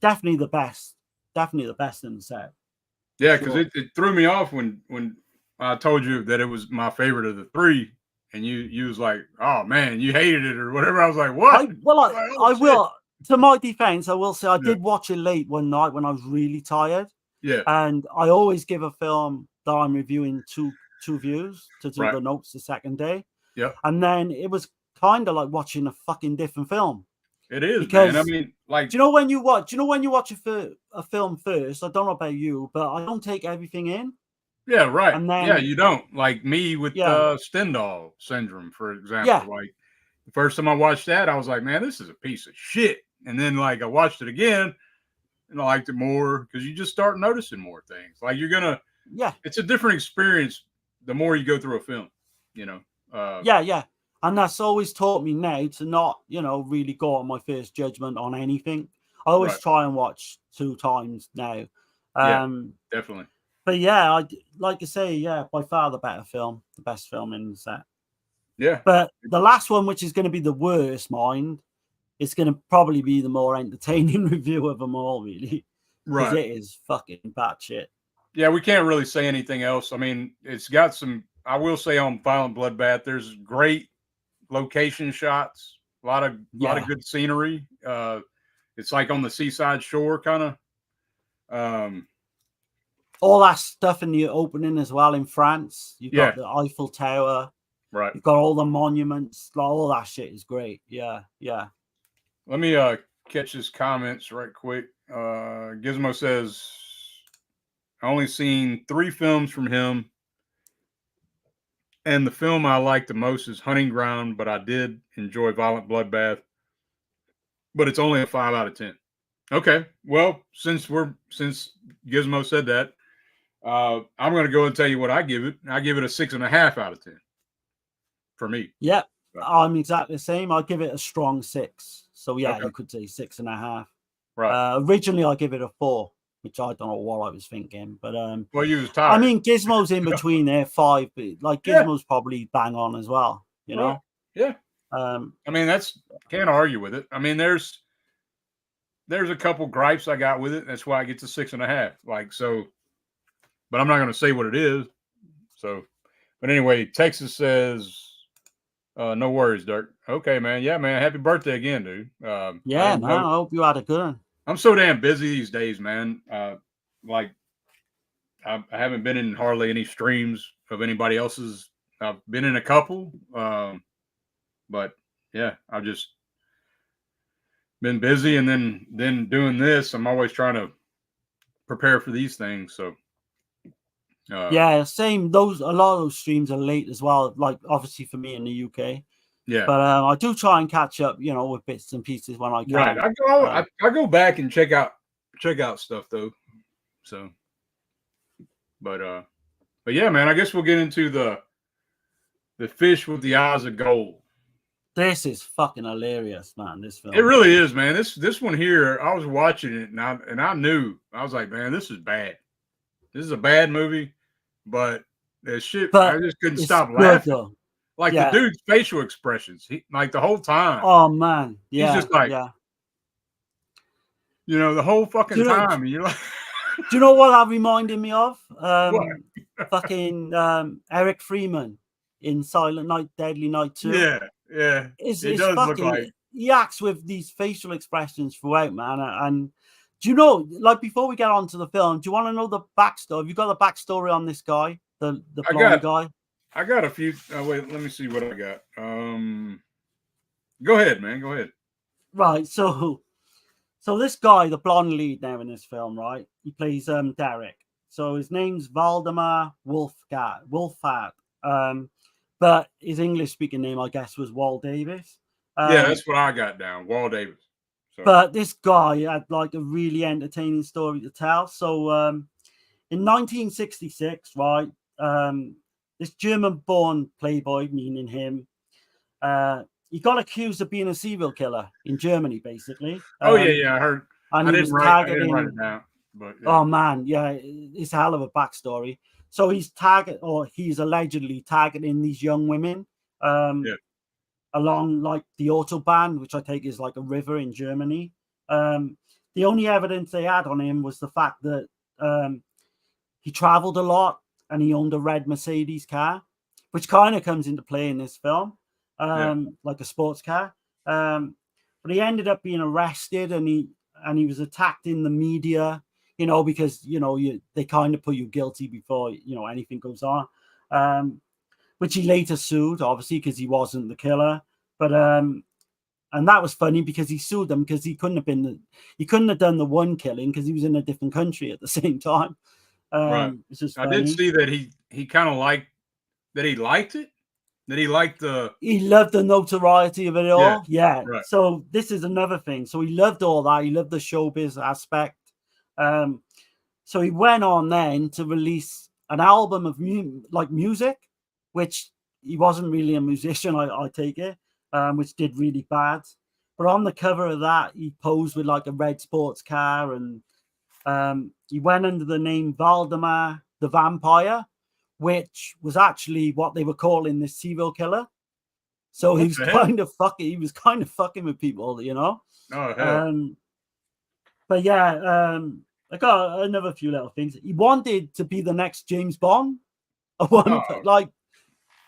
definitely the best in the set. Yeah, because it threw me off when I told you that it was my favorite of the 3, and you was like, "Oh man, you hated it" or whatever. I was like, "What?" I will. To my defense, I will say I did watch it late one night when I was really tired. Yeah. And I always give a film that I'm reviewing two views to do the notes the second day. Yeah. And then it was kind of like watching a fucking different film. It is, because, man. I mean, like, do you know when you watch a film first? I don't know about you, but I don't take everything in. Yeah, right. And then, you don't. Like me with Stendhal syndrome, for example. Yeah. Like the first time I watched that, I was like, man, this is a piece of shit. And then like I watched it again and I liked it more because you just start noticing more things. Like you're gonna it's a different experience the more you go through a film, you know. And that's always taught me now to not, really go on my first judgment on anything. I always try and watch 2 times now. Definitely. But yeah, I like to say, by far the best film in the set. Yeah. But the last one, which is going to be the worst, mind, it's going to probably be the more entertaining review of them all, really. Because it is fucking batshit. Yeah, we can't really say anything else. I mean, it's got some, I will say on Violent Bloodbath, there's great location shots, a lot of good scenery. It's like on the seaside shore, kind of. All that stuff in the opening as well in France. You've got the Eiffel Tower. Right. You've got all the monuments. All that shit is great. Yeah. Let me catch his comments right quick. Gizmo says, I only seen 3 films from him. And the film I like the most is Hunting Ground, but I did enjoy Violent Bloodbath. But it's only a 5 out of 10. Okay. Well, since Gizmo said that, I'm going to go and tell you what I give it. I give it a 6.5 out of 10 for me. Yeah, I'm exactly the same. I give it a strong 6. So you could say 6.5. Right. Originally, I give it a 4, which I don't know what I was thinking, but well, you was tired. I mean, Gizmo's in between there, 5, but like Gizmo's probably bang on as well. You know. Yeah. I mean, can't argue with it. I mean, there's a couple gripes I got with it. That's why I get to 6.5. Like so. But I'm not going to say what it is. So, but anyway, Texas says, no worries, Dirk. Okay, man. Yeah, man. Happy birthday again, dude. Man. I hope you had a good one. I'm so damn busy these days, man. Like, I haven't been in hardly any streams of anybody else's. I've been in a couple. But yeah, I've just been busy. And then doing this, I'm always trying to prepare for these things. So. Same. A lot of those streams are late as well. Like obviously for me in the UK. Yeah. But I do try and catch up, with bits and pieces when I can. Right. I go back and check out stuff though. So. But yeah, man. I guess we'll get into the fish with the eyes of gold. This is fucking hilarious, man. This film. It really is, man. This one here, I was watching it and I knew. I was like, man, this is bad. This is a bad movie, but the shit, I just couldn't stop laughing. Though. Like the dude's facial expressions, like the whole time. Oh man, he's just like, the whole fucking time. And you're like, Do you know what that reminded me of? What? Fucking Eric Freeman in Silent Night, Deadly Night 2. Yeah. It Is does look fucking. like. He acts with these facial expressions throughout, man. And do you know, like, before we get on to the film, do you want to know the backstory? Have you got the backstory on this guy, the blonde guy? I got a few. Wait, let me see what I got. Go ahead, man. Go ahead. Right. So this guy, the blonde lead now in this film, right? He plays Derek. So his name's Valdemar Wolfhard. But his English speaking name, I guess, was Walt Davis. Yeah, that's what I got down. Walt Davis. So. But this guy had like a really entertaining story to tell. So in 1966, right, this German-born playboy, meaning him, he got accused of being a serial killer in Germany, basically. Oh yeah, I heard. And I he didn't was write targeting. it down, but yeah. Oh man, yeah, it's a hell of a backstory. So he's allegedly targeting these young women along like the Autobahn, which I take is like a river in Germany. The only evidence they had on him was the fact that he traveled a lot and he owned a red Mercedes car, which kind of comes into play in this film, like a sports car. But he ended up being arrested and he was attacked in the media, you know, because, you know, they kind of put you guilty before, you know, anything goes on. Which he later sued, obviously, because he wasn't the killer. But and that was funny because he sued them because he couldn't have done the one killing because he was in a different country at the same time. Right. It's just I funny. did see that he kind of liked that. He liked it. That he liked He loved the notoriety of it all. Yeah. Right. So this is another thing. So he loved all that. He loved the showbiz aspect. So he went on then to release an album of music, which he wasn't really a musician, I take it, which did really bad. But on the cover of that, he posed with like a red sports car, and he went under the name Valdemar the Vampire, which was actually what they were calling this serial killer. So he was kind of fucking with people, you know. Oh hell. But yeah, I got another few little things. He wanted to be the next James Bond. Like,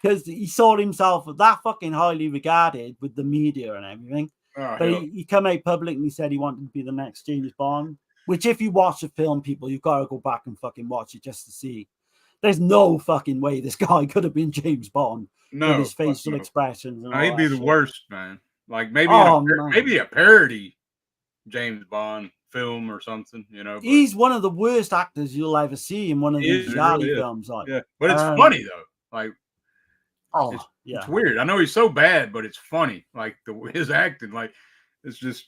because he saw himself that fucking highly regarded with the media and everything. But he came out public and he said he wanted to be the next James Bond. Which, if you watch the film, people, you've got to go back and fucking watch it just to see. There's no fucking way this guy could have been James Bond with his facial expressions. And he'd be the worst, man. Like maybe maybe a parody James Bond film or something, you know. He's one of the worst actors you'll ever see in one of these Gialli films. Like, yeah, but it's funny though. Like, it's weird. I know he's so bad, but it's funny. Like his acting, like it's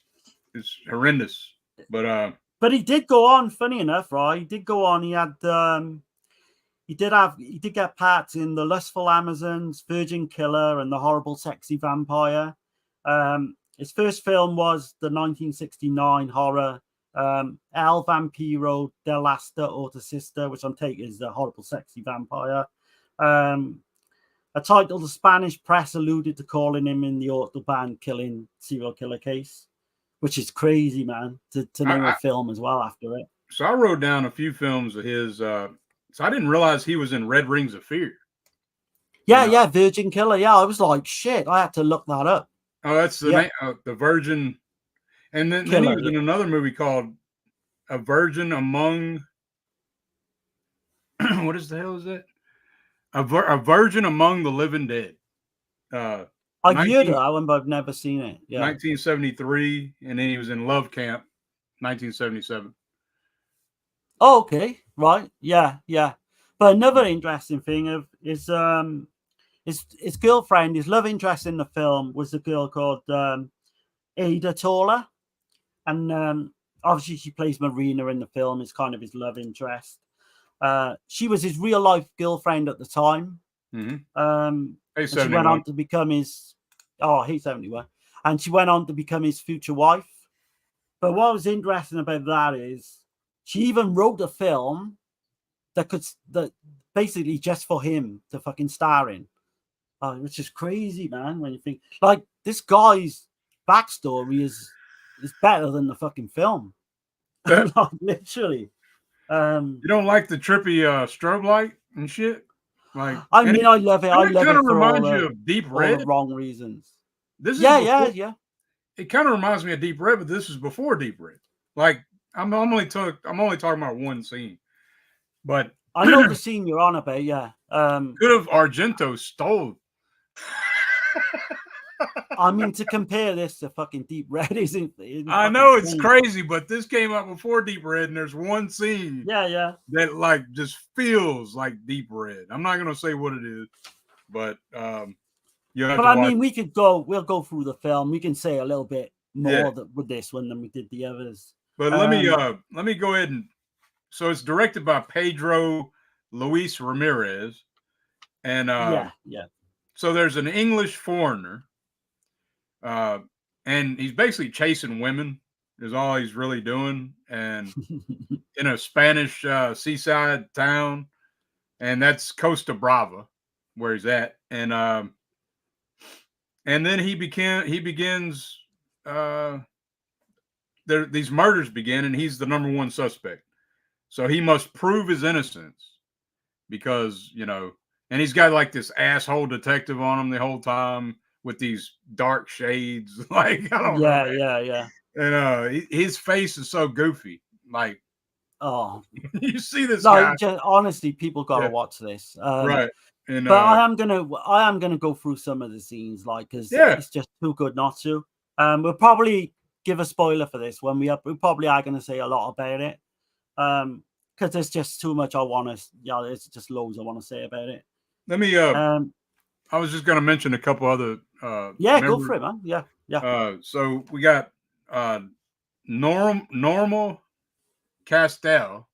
horrendous. But he did go on. Funny enough, right? He did go on. He had he did get parts in The Lustful Amazons, Virgin Killer, and The Horrible Sexy Vampire. His first film was the 1969 horror El Vampiro dell'Asta Ortosista, which I'm taking is The Horrible Sexy Vampire. A title the Spanish press alluded to calling him in the Autobahn killing serial killer case, which is crazy, man, to name a film as well after it. So I wrote down a few films of his. So I didn't realize he was in Red Rings of Fear. Yeah, Virgin Killer. Yeah, I was like, shit, I had to look that up. Oh, that's the name, the Virgin. And then he was in another movie called A Virgin Among. What is the hell is that? A Virgin Among the Living Dead. I've heard of that one, but I've never seen it. Yeah. 1973, and then he was in Love Camp, 1977. Oh, okay, right, yeah. But another interesting thing is his girlfriend, his love interest in the film was a girl called Ada Toller, and obviously she plays Marina in the film. It's kind of his love interest. She was his real life girlfriend at the time. Mm-hmm. She went on to become his. Oh, he's 71, and she went on to become his future wife. But what was interesting about that is she even wrote a film that basically just for him to fucking star in, which is crazy, man. When you think like this guy's backstory is better than the fucking film, like, literally. You don't like the trippy strobe light and shit? Like, I and mean, I love it. I it love kind it of for all reminds you the of Deep all the Red. wrong reasons. This is Yeah, before, yeah. It kind of reminds me of Deep Red, but this is before Deep Red. Like, I'm only talking about one scene, but I know the scene you're on about. Yeah. could have Argento stole. I mean, to compare this to fucking Deep Red isn't I know it's crazy, but this came out before Deep Red, and there's one scene Yeah. that like just feels like Deep Red. I'm not gonna say what it is, but you have But to I watch. mean, we'll go through the film. We can say a little bit more with this one than we did the others. But let me go ahead and so it's directed by Pedro Luis Ramirez, and yeah. so there's an English foreigner, and he's basically chasing women is all he's really doing, and in a Spanish seaside town, and that's Costa Brava, where he's at, and then he begins these murders begin, and he's the number one suspect, so he must prove his innocence because and he's got like this asshole detective on him the whole time with these dark shades, like I don't know, man. Yeah. And his face is so goofy, like you see this guy. Just, honestly, people gotta watch this. Right. And but I am gonna go through some of the scenes, like, because it's just too good not to. We'll probably give a spoiler for this when we probably are gonna say a lot about it. Because there's just too much I want to. Yeah, there's just loads I want to say about it. Let me. I was just gonna mention a couple other. Go for it, man. Yeah. So we got Normal Castell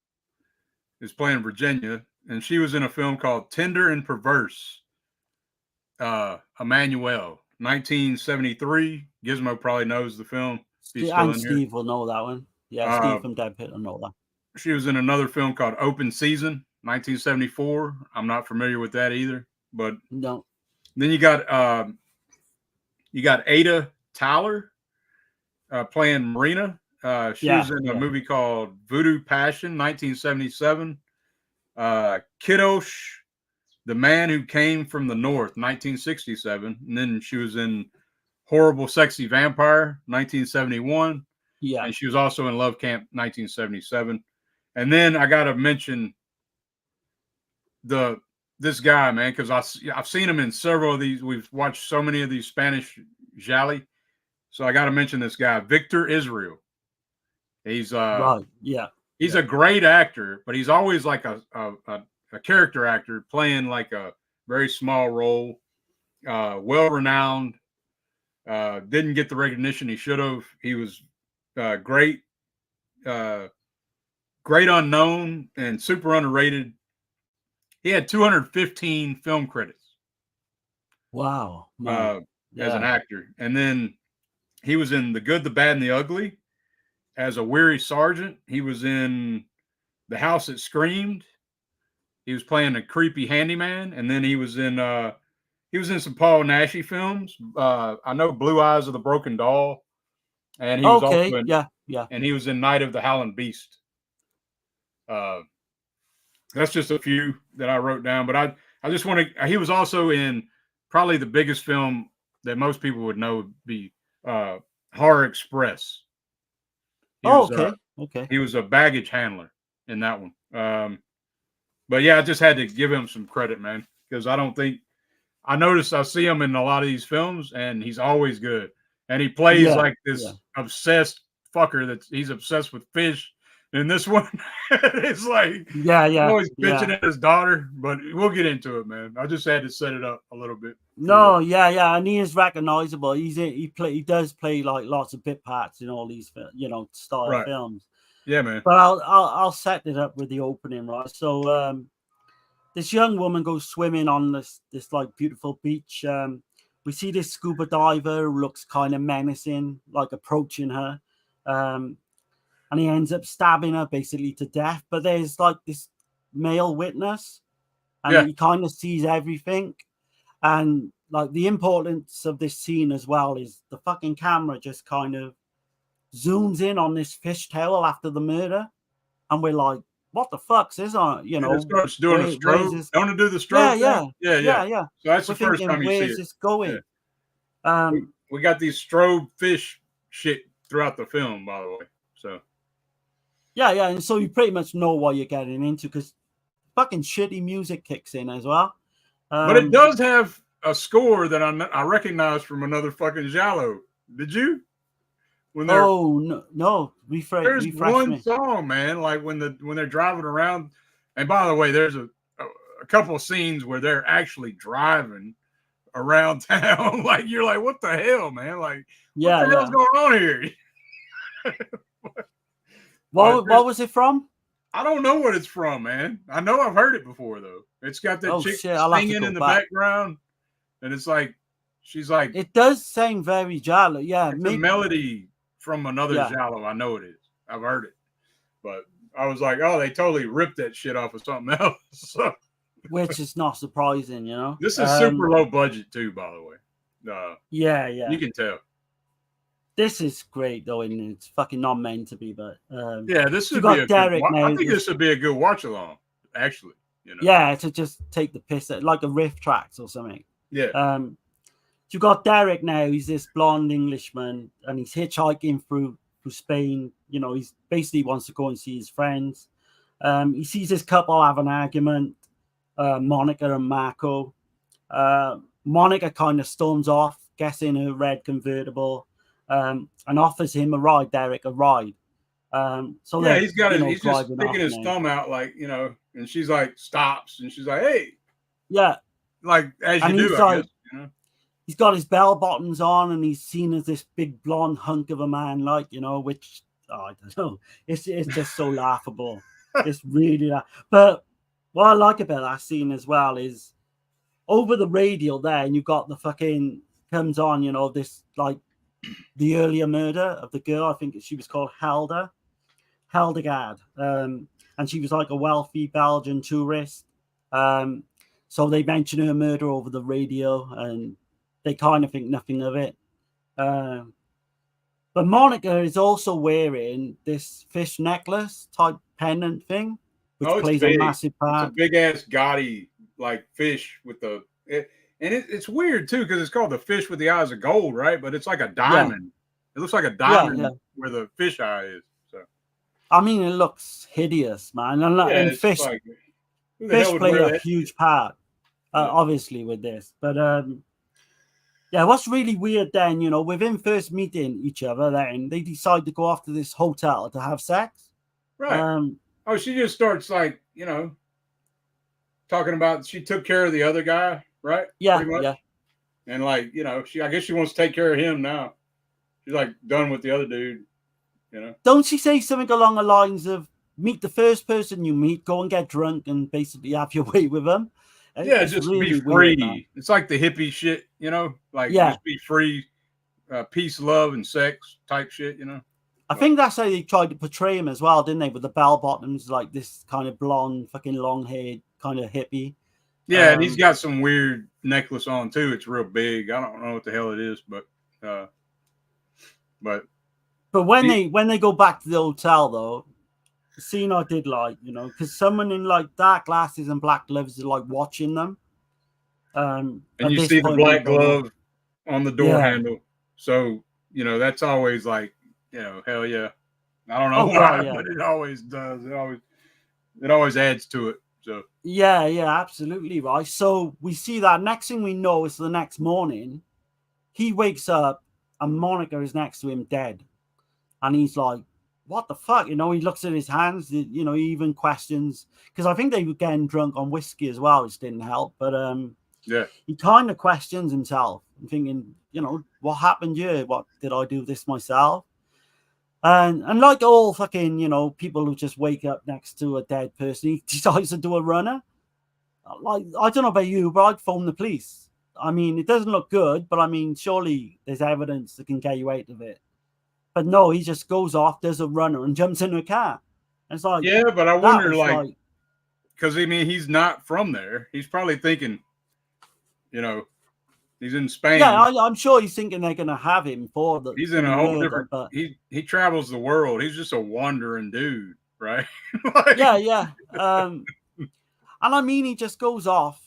is playing Virginia, and she was in a film called Tender and Perverse. Emmanuel, 1973. Gizmo probably knows the film. Steve will know that one. Yeah, Steve from Dead Pit will know that. She was in another film called Open Season, 1974. I'm not familiar with that either. But no. Then you got Ada Tyler playing Marina. She was in a movie called Voodoo Passion, 1977. Kiddosh, The Man Who Came from the North, 1967. And then she was in Horrible Sexy Vampire, 1971. Yeah. And she was also in Love Camp, 1977. And then I got to mention this guy, man, because I've seen him in several of these. We've watched so many of these Spanish Gialli. So I got to mention this guy, Victor Israel. He's right. Yeah. He's a great actor, but he's always like a character actor playing like a very small role. Well renowned. Didn't get the recognition he should have. He was great unknown and super underrated. He had 215 film credits. Wow. As an actor. And then he was in The Good, the Bad, and the Ugly as a weary sergeant. He was in The House That Screamed. He was playing a creepy handyman. And then he was in some Paul Naschy films. I know Blue Eyes of the Broken Doll. And he was also in, and he was in Night of the Howling Beast. That's just a few that I wrote down, but I just want to. He was also in probably the biggest film that most people would know would be Horror Express. Okay. He was a baggage handler in that one. But yeah, I just had to give him some credit, man, because I see him in a lot of these films, and he's always good. And he plays like this obsessed fucker he's obsessed with fish. And this one, it's like, always bitching at his daughter, but we'll get into it, man. I just had to set it up a little bit. No, and he is recognizable. He does play like lots of bit parts in all these, style films. Yeah, man. But I'll set it up with the opening, right? So, this young woman goes swimming on this like beautiful beach. We see this scuba diver who looks kind of menacing, like approaching her. And he ends up stabbing her basically to death. But there's like this male witness, and he kind of sees everything. And like the importance of this scene as well is the fucking camera just kind of zooms in on this fish towel after the murder. And we're like, what the fuck's this on? You And know, it starts doing a where's strobe. this? Don't it do the strobe? Yeah. Yeah. So that's We're the first thinking, time you see where's it. this going? Yeah. We got these strobe fish shit throughout the film, by the way. So yeah, and so you pretty much know what you're getting into because fucking shitty music kicks in as well. but it does have a score that I recognize from another fucking Giallo. Did you? When they're no, there's refresh one me. song, man, like when they're driving around. And by the way, there's a couple of scenes where they're actually driving around town. Like you're like, what the hell, man? Like, what the hell's going on here? What was it from? I don't know what it's from, man. I know I've heard it before though. It's got that chick singing in the background, and it's like she's like. It does sound very Giallo, yeah. It's a melody from another Giallo. I know it is. I've heard it, but I was like, oh, they totally ripped that shit off of something else. Which is not surprising, you know. This is super low budget too, by the way. Yeah. You can tell. This is great though, and it's fucking not meant to be, but yeah, this would be Derek now. I think this would be a good watch along, actually. You know? Yeah, to just take the piss at like a riff tracks or something. Yeah. You got Derek now. He's this blonde Englishman, and he's hitchhiking through Spain. You know, he's basically wants to go and see his friends. He sees this couple have an argument, Monica and Marco. Monica kind of storms off, gets in her red convertible, and offers him Derek a ride. So yeah, he's got he's just sticking his thumb out, like, you know, and she's like stops, and she's like, "Hey," yeah, like as you do, I guess, you know. He's got his bell bottoms on, and he's seen as this big blonde hunk of a man, like, you know, which I don't know. It's just so laughable. It's really but what I like about that scene as well is over the radio there, and you've got the fucking comes on, you know, this like the earlier murder of the girl. I think she was called Hildegard, and she was like a wealthy Belgian tourist. So they mention her murder over the radio, and they kind of think nothing of it. But Monica is also wearing this fish necklace type pendant thing, which plays a massive part. It's a big ass gaudy like fish with it's weird too because it's called the fish with the eyes of gold, right? But it's like a diamond. It looks like a diamond where the fish eye is. So I mean, it looks hideous, man. And fish play a huge part, obviously, with this. But what's really weird then, you know, within first meeting each other, then they decide to go off to this hotel to have sex. Right. She just starts like, you know, talking about she took care of the other guy, right? Yeah. And like, you know, I guess she wants to take care of him now. She's like done with the other dude, you know. Don't she say something along the lines of meet the first person you meet, go and get drunk and basically have your way with them? Yeah, just really be free. Weird, it's like the hippie shit, you know, like just be free, peace, love, and sex type shit, you know. I think that's how they tried to portray him as well, didn't they? With the bell bottoms, like this kind of blonde, fucking long haired kind of hippie. Yeah, and he's got some weird necklace on too. It's real big. I don't know what the hell it is, but when they go back to the hotel though, the scene I did like, you know, because someone in like dark glasses and black gloves is like watching them. And you see the black glove on the door handle. So, you know, that's always like, you know, hell yeah. I don't know why, but it always does. It always adds to it. So yeah, absolutely right. So we see that next thing we know is the next morning, he wakes up and Monica is next to him dead. And he's like, what the fuck? You know, he looks at his hands, you know, he even questions, because I think they were getting drunk on whiskey as well, which didn't help. But he kind of questions himself and thinking, you know, what happened here? What did I do this myself? And like all fucking, you know, people who just wake up next to a dead person, he decides to do a runner. Like, I don't know about you, but I'd phone the police. I mean, it doesn't look good, but I mean, surely there's evidence that can get you out of it. But no, he just goes off, does a runner, and jumps into a car. And it's like, yeah, but I wonder, like, because I mean, he's not from there. He's probably thinking, you know, he's in Spain. Yeah, I'm sure he's thinking they're going to have him for the. He's in a whole different. He travels the world. He's just a wandering dude. right? Like, Yeah. And I mean, he just goes off.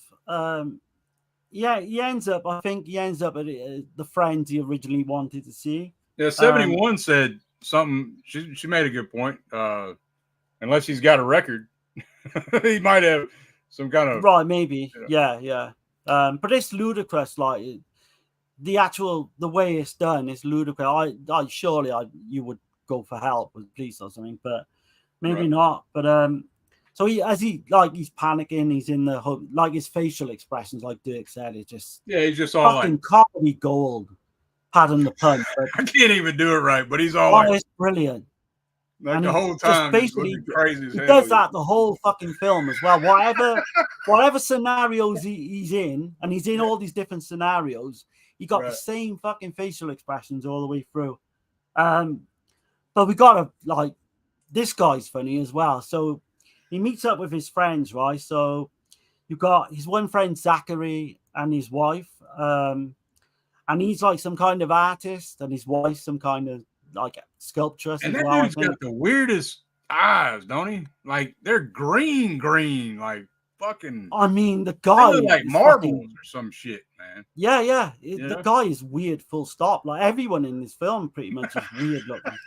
Yeah, he ends up. I think he ends up at the friends he originally wanted to see. yeah, 71 said something. She made a good point. Unless he's got a record, he might have some kind of Right, maybe. Yeah. But it's ludicrous. Like the way it's done is ludicrous. Surely you would go for help with police or something, but maybe Right. not. But so he's panicking. He's in the like his facial expressions, like Dirk said, it's just he's just all fucking like comedy gold. Pardon the pun, but I can't even do it right, but he's all like it's brilliant. the And whole just time just basically looking crazy as he hell. does that the whole fucking film as well. Whatever scenarios he's in, and he's in all these different scenarios, he got the same fucking facial expressions all the way through. But we gotta like this guy's funny as well. So he meets up with his friends, right? So you've got his one friend Zachary and his wife, and he's like some kind of artist, and his wife's some kind of like sculptress And as that well. dude's got the weirdest eyes, don't he? Like they're green, like fucking. I mean, the guy they look like is marbles fucking, or some shit, man. yeah. The guy is weird, full stop. Like everyone in this film pretty much is weird looking.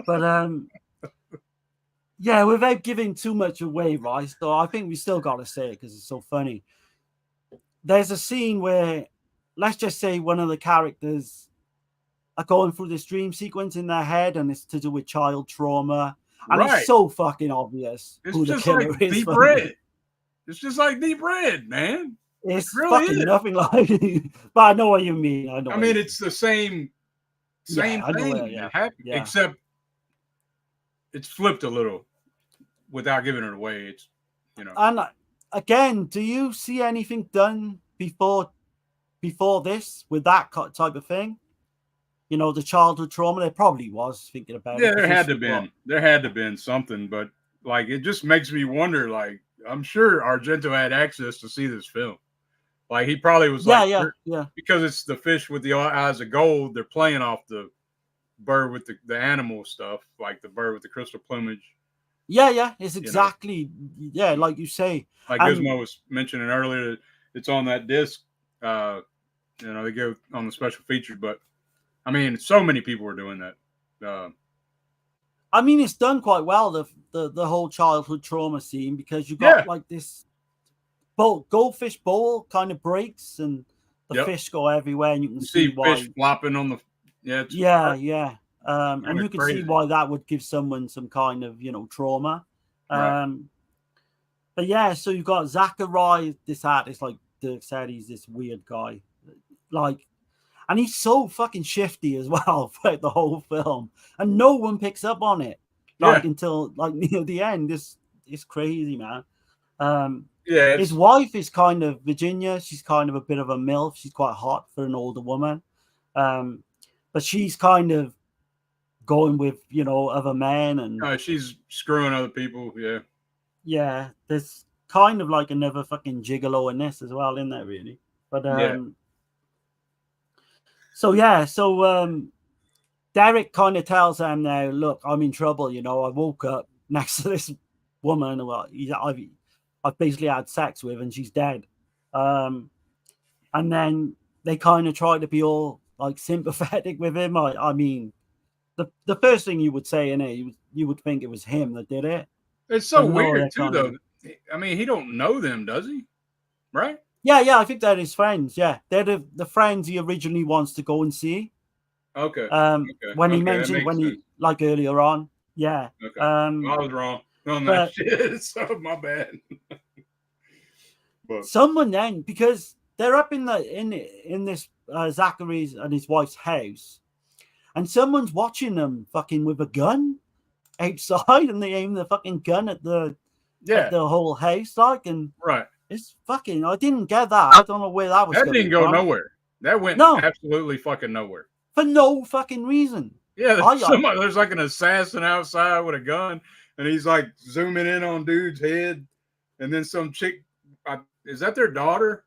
But yeah, without giving too much away, right? So I think we still got to say it because it's so funny. There's a scene where, let's just say, one of the characters are going through this dream sequence in their head, and it's to do with child trauma, and it's so fucking obvious It's who the just killer like is. Deep Red. It's just like Deep Red, man. It's really fucking is. nothing like it. But I know what you mean. I mean, it's the same I know thing it, that happened, except it's flipped a little without giving it away. It's, you know. And again, do you see anything done before this with that type of thing? You know, the childhood trauma. There probably was, thinking about it. Yeah, there had to have been something, but like it just makes me wonder. Like I'm sure Argento had access to see this film. Like he probably was yeah. Because it's the fish with the eyes of gold. They're playing off the bird with the animal stuff, like the bird with the crystal plumage. Yeah. It's exactly like you say. Like Gizmo was mentioning earlier, it's on that disc. They go on the special features, but I mean, so many people were doing that. I mean, it's done quite well, the whole childhood trauma scene, because you got like this goldfish bowl kind of breaks and the fish go everywhere, and you can see why fish flopping on the and you can see why that would give someone some kind of trauma. But yeah, so you've got Zachary, this artist, like Dirk said, he's this weird guy, like, and he's so fucking shifty as well throughout the whole film, and no one picks up on it until like near the end. It's crazy, man. His wife is kind of Virginia. She's kind of a bit of a MILF. She's quite hot for an older woman, but she's kind of going with other men, and she's screwing other people. Yeah, there's kind of like another fucking gigolo in this as well, isn't there, really? But so Derek kind of tells them now, look, I'm in trouble. I woke up next to this woman who I've basically had sex with, and she's dead. And then they kind of try to be all like sympathetic with him. I mean, the first thing you would say in it, you would think it was him that did it. It's so weird too, though. I mean, he don't know them, does he? Right? Yeah. I think they're his friends. Yeah, they're the friends he originally wants to go and see. Okay. When he mentioned like earlier on. Yeah. Okay. I was wrong on that shit. So my bad. But someone then, because they're up in this Zachary's and his wife's house, and someone's watching them fucking with a gun outside, and they aim the fucking gun at the whole house, like, and it's fucking. I didn't get that. I don't know where that was. That didn't go nowhere. That went absolutely fucking nowhere for no fucking reason. Yeah, there's like an assassin outside with a gun, and he's like zooming in on dude's head, and then some chick. Is that their daughter?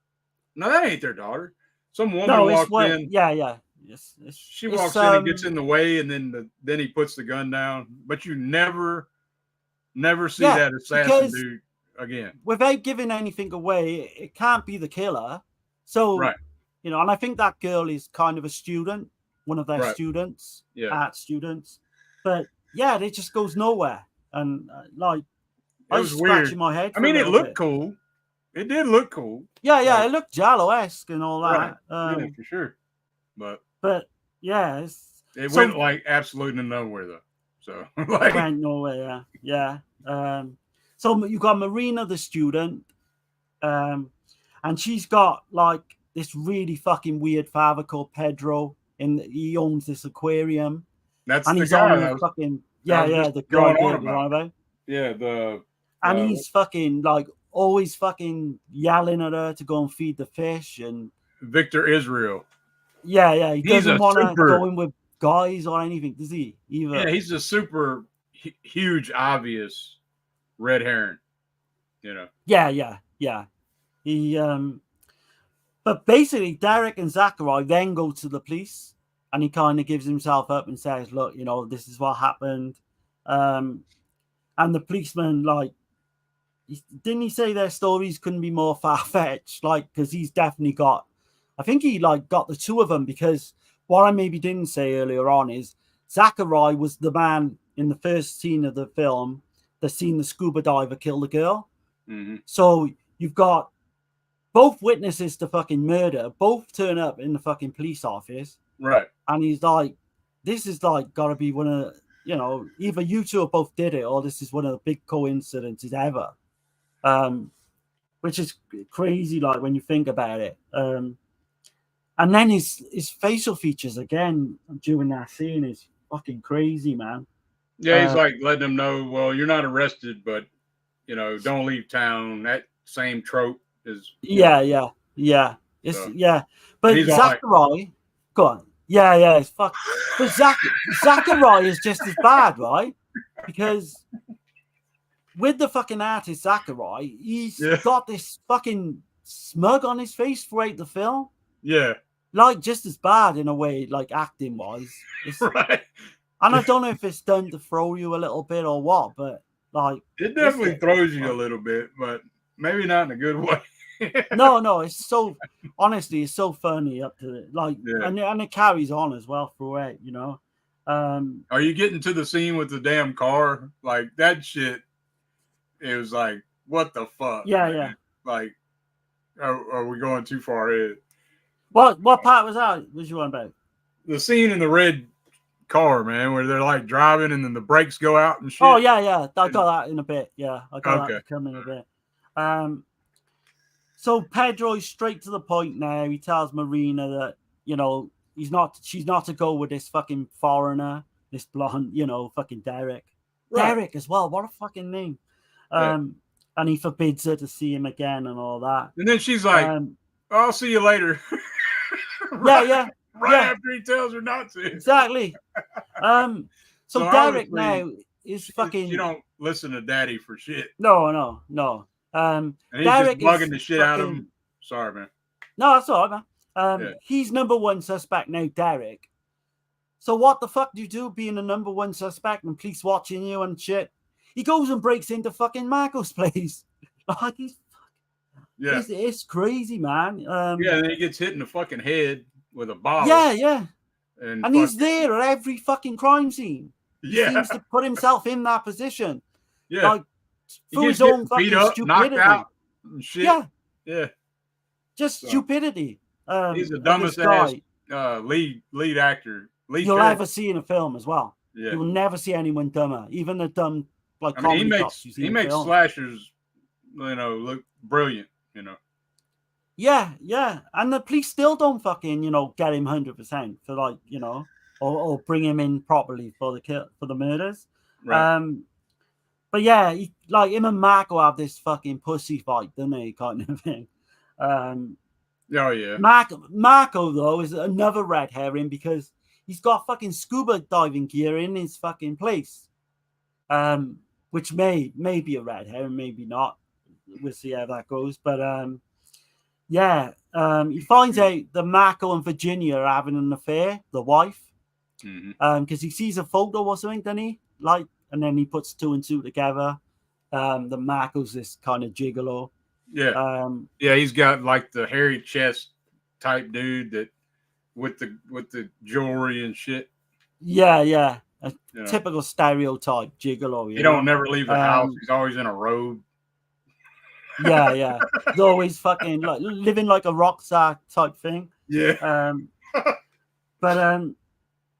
No, that ain't their daughter. Some woman walks in. Yeah. She walks in and gets in the way, and then he puts the gun down. But you never Never see Yeah, that assassin because dude again. without giving anything away, it can't be the killer. So, Right. you know, and I think that girl is kind of a student, one of their Right. students, Yeah. art students. But yeah, it just goes nowhere. And like, It I was was scratching weird. my head I for a mean, it little looked bit. cool. It did look cool. Yeah, yeah, Like, it looked Giallo-esque and all right. that. Yeah, for sure. But yeah, it so went like absolutely nowhere though. So it like, went nowhere. Yeah, yeah. So you got Marina, the student, and she's got like this really fucking weird father called Pedro, and he owns this aquarium, that's and the he's on guy the that was, fucking I was yeah, just the guy going on Dirk was on about, yeah, the and he's fucking like always fucking yelling at her to go and feed the fish, and Victor Israel. yeah, he He's doesn't a want to super, go in with guys or anything, does he? Either. yeah, he's a super huge, obvious red herring. You know. Yeah. He but basically Derek and Zachary then go to the police, and he kind of gives himself up and says, look, you know, this is what happened. And the policeman, like, didn't he say their stories couldn't be more far-fetched? Like, because he's definitely got, I think he like got the two of them, because what I maybe didn't say earlier on is Zachary was the man in the first scene of the film that seen the scuba diver kill the girl. Mm-hmm. So you've got both witnesses to fucking murder, both turn up in the fucking police office. Right. And he's like, this is like got to be one of, you know, either you two both did it, or this is one of the big coincidences ever. Which is crazy, like, when you think about it. And then his facial features again during that scene is fucking crazy, man. Yeah, he's like letting them know, well, you're not arrested, but you know, don't leave town. That same trope is. Yeah. It's So, yeah. But Zachary, go on. Yeah, it's fuck. But Zachary is just as bad, right? Because with the fucking artist Zachary, he's got this fucking smug on his face throughout the film. Yeah. Like, just as bad in a way, like acting wise. Right. And I don't know if it's done to throw you a little bit or what, but like, it definitely throws you a little bit, but maybe not in a good way. No, it's so, honestly, it's so funny up to it. Like, and it carries on as well throughout, you know. Are you getting to the scene with the damn car? Like, that shit, it was like, what the fuck? Yeah, man? yeah. Like, are we going too far in? What part was that? Was you on about? The scene in the red car, man, where they're like driving and then the brakes go out and shit. Oh, yeah. I got that in a bit. Yeah, I got that to come in a bit. So Pedro is straight to the point now. He tells Marina that, you know, she's not to go with this fucking foreigner, this blonde, you know, fucking Derek. Right. Derek as well. What a fucking name. And he forbids her to see him again and all that. And then she's like, I'll see you later. Right after he tells her not to. Exactly. So Derek now is fucking. You don't listen to Daddy for shit. No. And he's Derek just bugging the shit out of him. Sorry, man. No, that's all right, man. He's number one suspect now, Derek. So what the fuck do you do being a number one suspect and police watching you and shit? He goes and breaks into fucking Marco's place. Like, it's crazy, man. And then he gets hit in the fucking head with a bottle. Yeah. And he's there at every fucking crime scene. He seems to put himself in that position. Yeah. Like, through his own fucking stupidity. Knocked out and shit. Yeah. Just stupidity. He's the dumbest ass lead actor. You'll ever see in a film as well. Yeah. You'll never see anyone dumber. Even the dumb, like, he makes slashers, you know, look brilliant, you know. Yeah. And the police still don't fucking, you know, get him 100% for, like, you know, or bring him in properly for the murders. Right. But yeah, like, him and Marco have this fucking pussy fight, don't they, kind of thing. Oh yeah. Marco though is another red herring because he's got fucking scuba diving gear in his fucking place, which may be a red herring, maybe not. We'll see how that goes. But he finds out that Marco and Virginia are having an affair, the wife, because he sees a photo or something, doesn't he? Like, and then he puts two and two together. The Marco's this kind of gigolo. Yeah. Yeah, he's got like the hairy chest type dude that with the jewelry and shit. Yeah. Typical stereotype gigolo. He don't never leave the house. He's always in a robe. Yeah. He's always fucking like living like a rock star type thing. Yeah.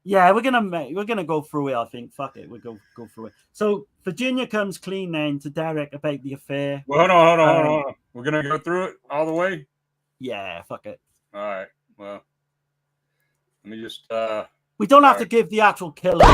Yeah, we're gonna go through it. I think. Fuck it, we'll go through it. So Virginia comes clean then to Derek about the affair. Well, hold on. We're gonna go through it all the way. Yeah, fuck it. All right. Well, let me just. We don't have to give the actual killer.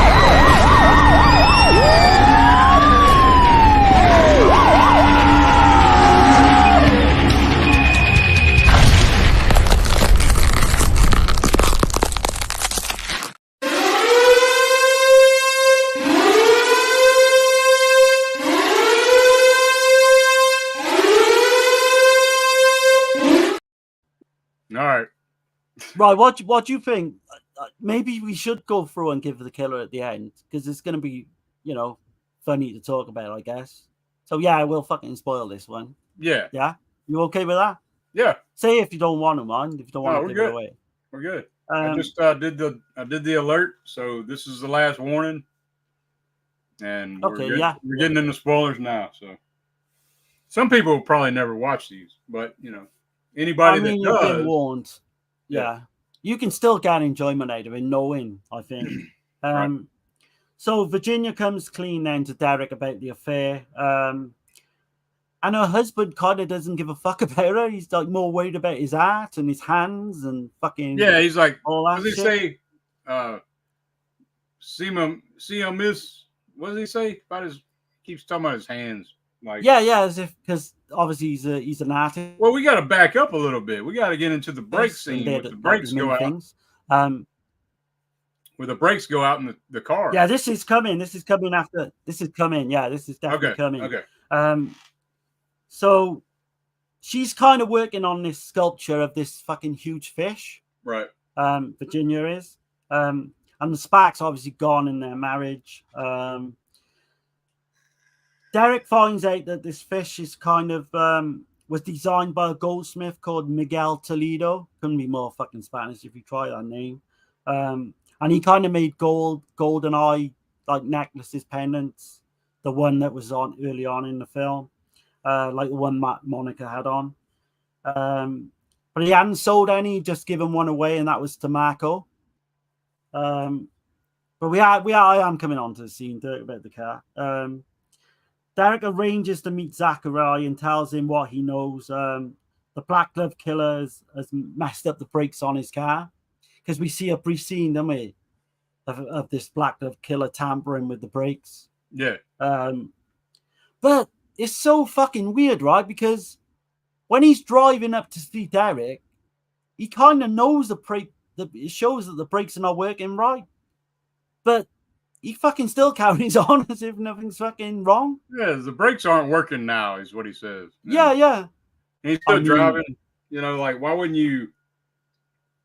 All right. Right, what do you think? Maybe we should go through and give the killer at the end because it's going to be, funny to talk about, I guess. So yeah, we'll fucking spoil this one. Yeah. Yeah, you okay with that? Yeah. Say if you don't want to mind, if you don't want to give it away. We're good. I just did the alert, so this is the last warning, and we're getting into spoilers now. So some people will probably never watch these, but anybody that you've does, been warned. Yeah. You can still get enjoyment out of it, knowing, I think. Right. So Virginia comes clean then to Derek about the affair. And her husband kind of doesn't give a fuck about her. He's like more worried about his art and his hands and fucking. Yeah, he's like, all that what does he say? See him miss. What does he say about his? Keeps talking about his hands. Like, yeah, as if because obviously he's an artist. Well, we got to back up a little bit. We got to get into the break scene. With the brakes go out. Where the brakes go out in the car. Yeah, this is coming. This is after. This is coming. Yeah, this is definitely coming. Okay. So she's kind of working on this sculpture of this fucking huge fish. Right. Virginia is. And the spark's obviously gone in their marriage. Derek finds out that this fish is kind of was designed by a goldsmith called Miguel Toledo. Couldn't be more fucking Spanish if you try that name. And he kind of made golden eye like necklaces, pendants. The one that was on early on in the film, like the one Monica had on. But he hadn't sold any; just given one away, and that was to Marco. But I am coming on to the scene, Dirk, about the car. Derek arranges to meet Zachary and tells him what he knows. The Black Glove Killer has messed up the brakes on his car because we see a brief scene, don't we, of this Black Glove Killer tampering with the brakes. Yeah. But it's so fucking weird, right? Because when he's driving up to see Derek, he kind of knows the brake. It shows that the brakes are not working right, but he fucking still carries on as if nothing's fucking wrong. Yeah, the brakes aren't working now, is what he says. Yeah. And he's still driving. Like, why wouldn't you?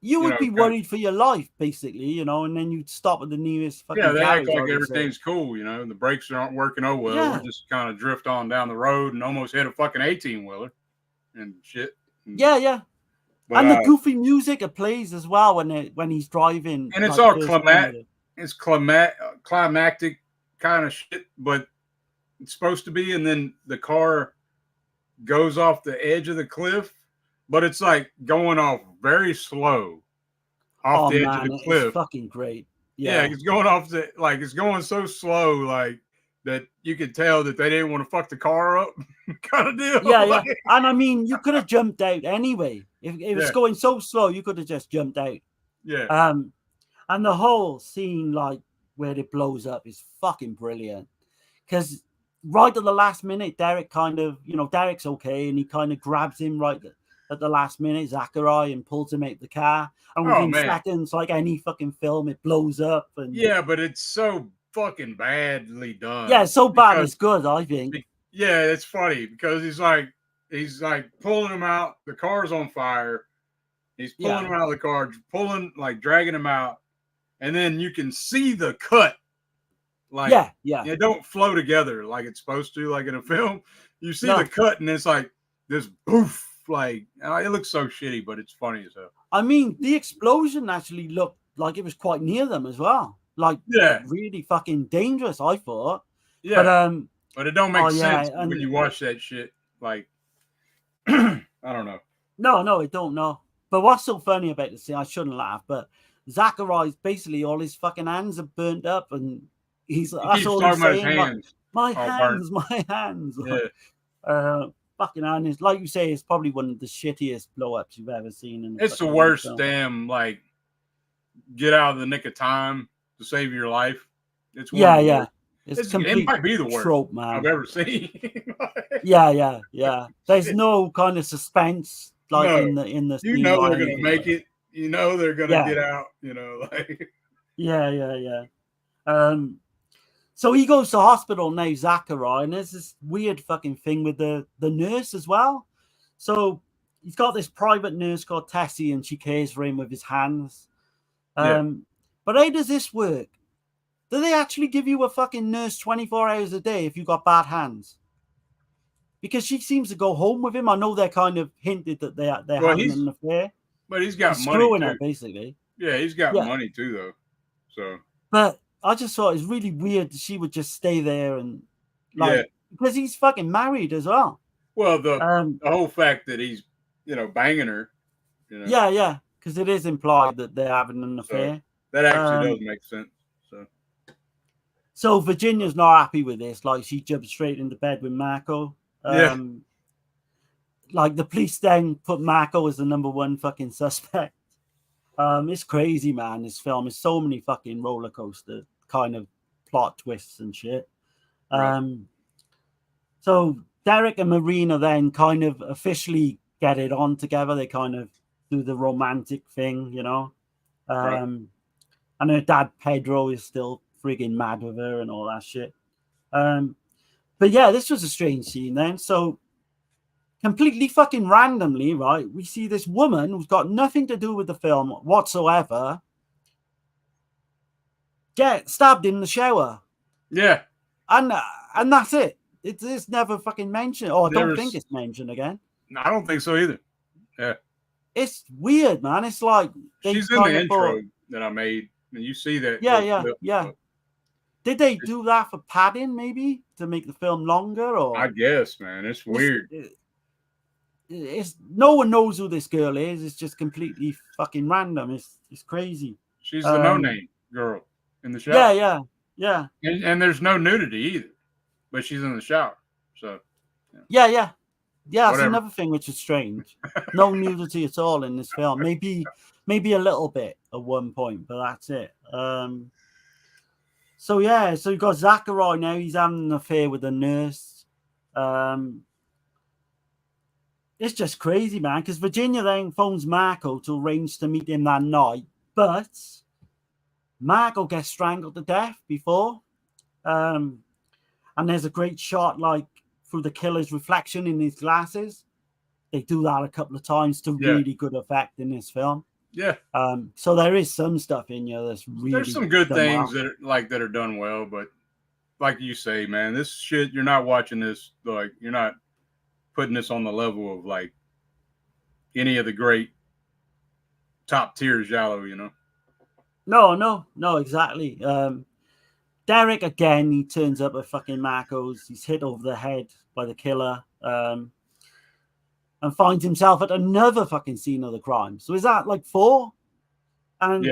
You would be worried for your life, basically, and then you'd stop at the nearest fucking. Yeah, they act like everything's cool, the brakes aren't working. Oh well, we'll just kind of drift on down the road and almost hit a fucking 18-wheeler and shit. Yeah. But, and the goofy music it plays as well when he's driving, and it's all climactic. It's climactic kind of shit, but it's supposed to be. And then the car goes off the edge of the cliff, but it's like going off very slow off the edge of the cliff. It's fucking great. Yeah, it's going off it's going so slow, like that you could tell that they didn't want to fuck the car up, kind of deal. Yeah. And I mean, you could have jumped out anyway. If it was going so slow, you could have just jumped out. Yeah. And the whole scene, like where it blows up, is fucking brilliant. Because right at the last minute, Derek kind of, Derek's okay, and he kind of grabs him right at the last minute, Zachary, and pulls him out the car. And within seconds, like any fucking film, it blows up. And yeah, but it's so fucking badly done. Yeah, so bad it's good, I think. Yeah, it's funny because he's like pulling him out. The car's on fire. He's pulling him out of the car, dragging him out. And then you can see the cut, Like, yeah. it don't flow together like it's supposed to. Like in a film, you see No. the cut and it's like this boof. Like it looks so shitty, but it's funny as hell. I mean, the explosion actually looked like it was quite near them as well. Like, really fucking dangerous, I thought. Yeah. But it don't make sense when you watch that shit. Like, I don't know. No, it don't know. But what's so funny about the scene, I shouldn't laugh, but Zacharias, basically all his fucking hands are burnt up and he keeps talking about his hands. My hands. Yeah. Fucking hands. Like you say, it's probably one of the shittiest blow-ups you've ever seen. It's the worst damn, like, get out of the nick of time to save your life. It's yeah. It might be the worst trope, man. I've ever seen. yeah. There's no kind of suspense like in the you know they're gonna make it. You know they're gonna get out. You know, like yeah. So he goes to hospital now, Zachariah, and there's this weird fucking thing with the nurse as well. So he's got this private nurse called Tessie, and she cares for him with his hands. But how does this work? Do they actually give you a fucking nurse 24 hours a day if you got bad hands? Because she seems to go home with him. I know they're kind of hinted that they're having an affair. But he's got money screwing too. Her, basically. Yeah, he's got money too, though. So. But I just thought it's really weird that she would just stay there and because he's fucking married as well. Well, the whole fact that he's banging her. Yeah, because it is implied that they're having an affair. So that actually does make sense. So Virginia's not happy with this. Like, she jumps straight into bed with Marco. Like, the police then put Marco as the number one fucking suspect. It's crazy, man. This film is so many fucking roller coaster kind of plot twists and shit. So Derek and Marina then kind of officially get it on together. They kind of do the romantic thing, and her dad Pedro is still frigging mad with her and all that shit. But yeah, this was a strange scene then. So completely fucking randomly, right, we see this woman who's got nothing to do with the film whatsoever get stabbed in the shower. Yeah. And that's it. It's never fucking mentioned. I don't think it's mentioned again. No, I don't think so either. Yeah. It's weird, man. It's like she's in the intro that I made, and you see that. Yeah. Did they do that for padding, maybe, to make the film longer? Or I guess, man, it's weird. It's no one knows who this girl is. It's just completely fucking random. It's crazy. She's the no-name girl in the shower. Yeah. And there's no nudity either, but she's in the shower. So. Yeah. That's another thing which is strange. No nudity at all in this film. Maybe a little bit at one point, but that's it. So you've got Zachariah now. He's having an affair with a nurse. It's just crazy, man, because Virginia then phones Marco to arrange to meet him that night, but Marco gets strangled to death before. And there's a great shot, like, through the killer's reflection in his glasses. They do that a couple of times to really good effect in this film. Yeah. So there is some stuff in here that's really. There's some good things that are done well, but like you say, man, this shit, you're not watching this, like, you're not putting this on the level of like any of the great top tier Giallo, No, exactly. Derek again, he turns up at fucking Marco's. He's hit over the head by the killer, and finds himself at another fucking scene of the crime. So is that like 4? And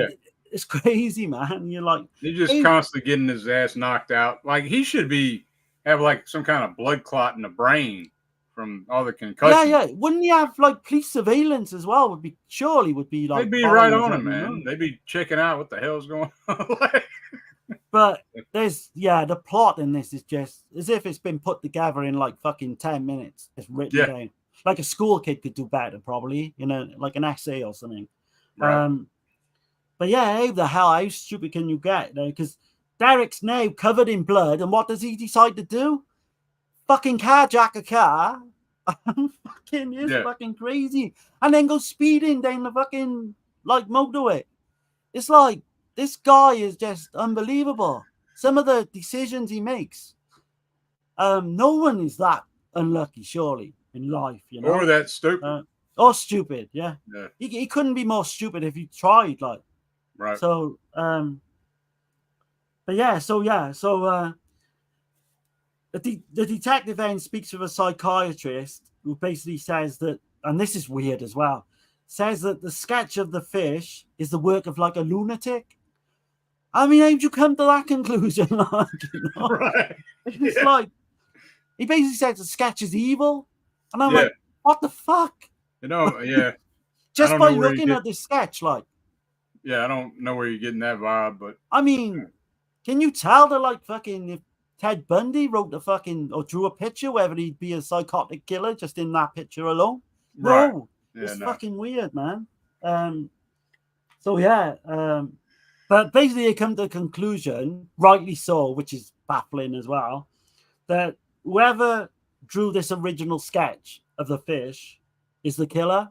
it's crazy, man. You're like, he's just constantly getting his ass knocked out. Like, he should have like some kind of blood clot in the brain from all the concussions. Yeah. Wouldn't he have like police surveillance as well? Would be like they'd be right on him, man. They'd be checking out what the hell's going on. But there's the plot in this is just as if it's been put together in like fucking 10 minutes. It's written down. Like a school kid could do better, probably, like an essay or something. Right. But how stupid can you get? Because Derek's now covered in blood, and what does he decide to do? Fucking carjack a car. Fucking crazy. And then go speeding down the fucking like motorway. It's like, this guy is just unbelievable. some of the decisions he makes. No one is that unlucky, surely, in life, you know. Or that stupid. Or stupid, yeah. Yeah. He couldn't be more stupid if he tried, like. Right. So, but yeah, so the detective then speaks with a psychiatrist who basically says that, and this is weird as well, says that the sketch of the fish is the work of like a lunatic. I mean, how did you come to that conclusion? Like, you know? Right. It's like, he basically says the sketch is evil. And I'm like, what the fuck? You know, yeah. Just by looking at this sketch, like. Yeah, I don't know where you're getting that vibe, but. I mean, can you tell that, like, fucking, if Ted Bundy wrote the fucking, or drew a picture, whether he'd be a psychotic killer just in that picture alone? Right. No. It's fucking weird, man. So, yeah. But basically, they come to the conclusion, rightly so, which is baffling as well, that whoever drew this original sketch of the fish is the killer.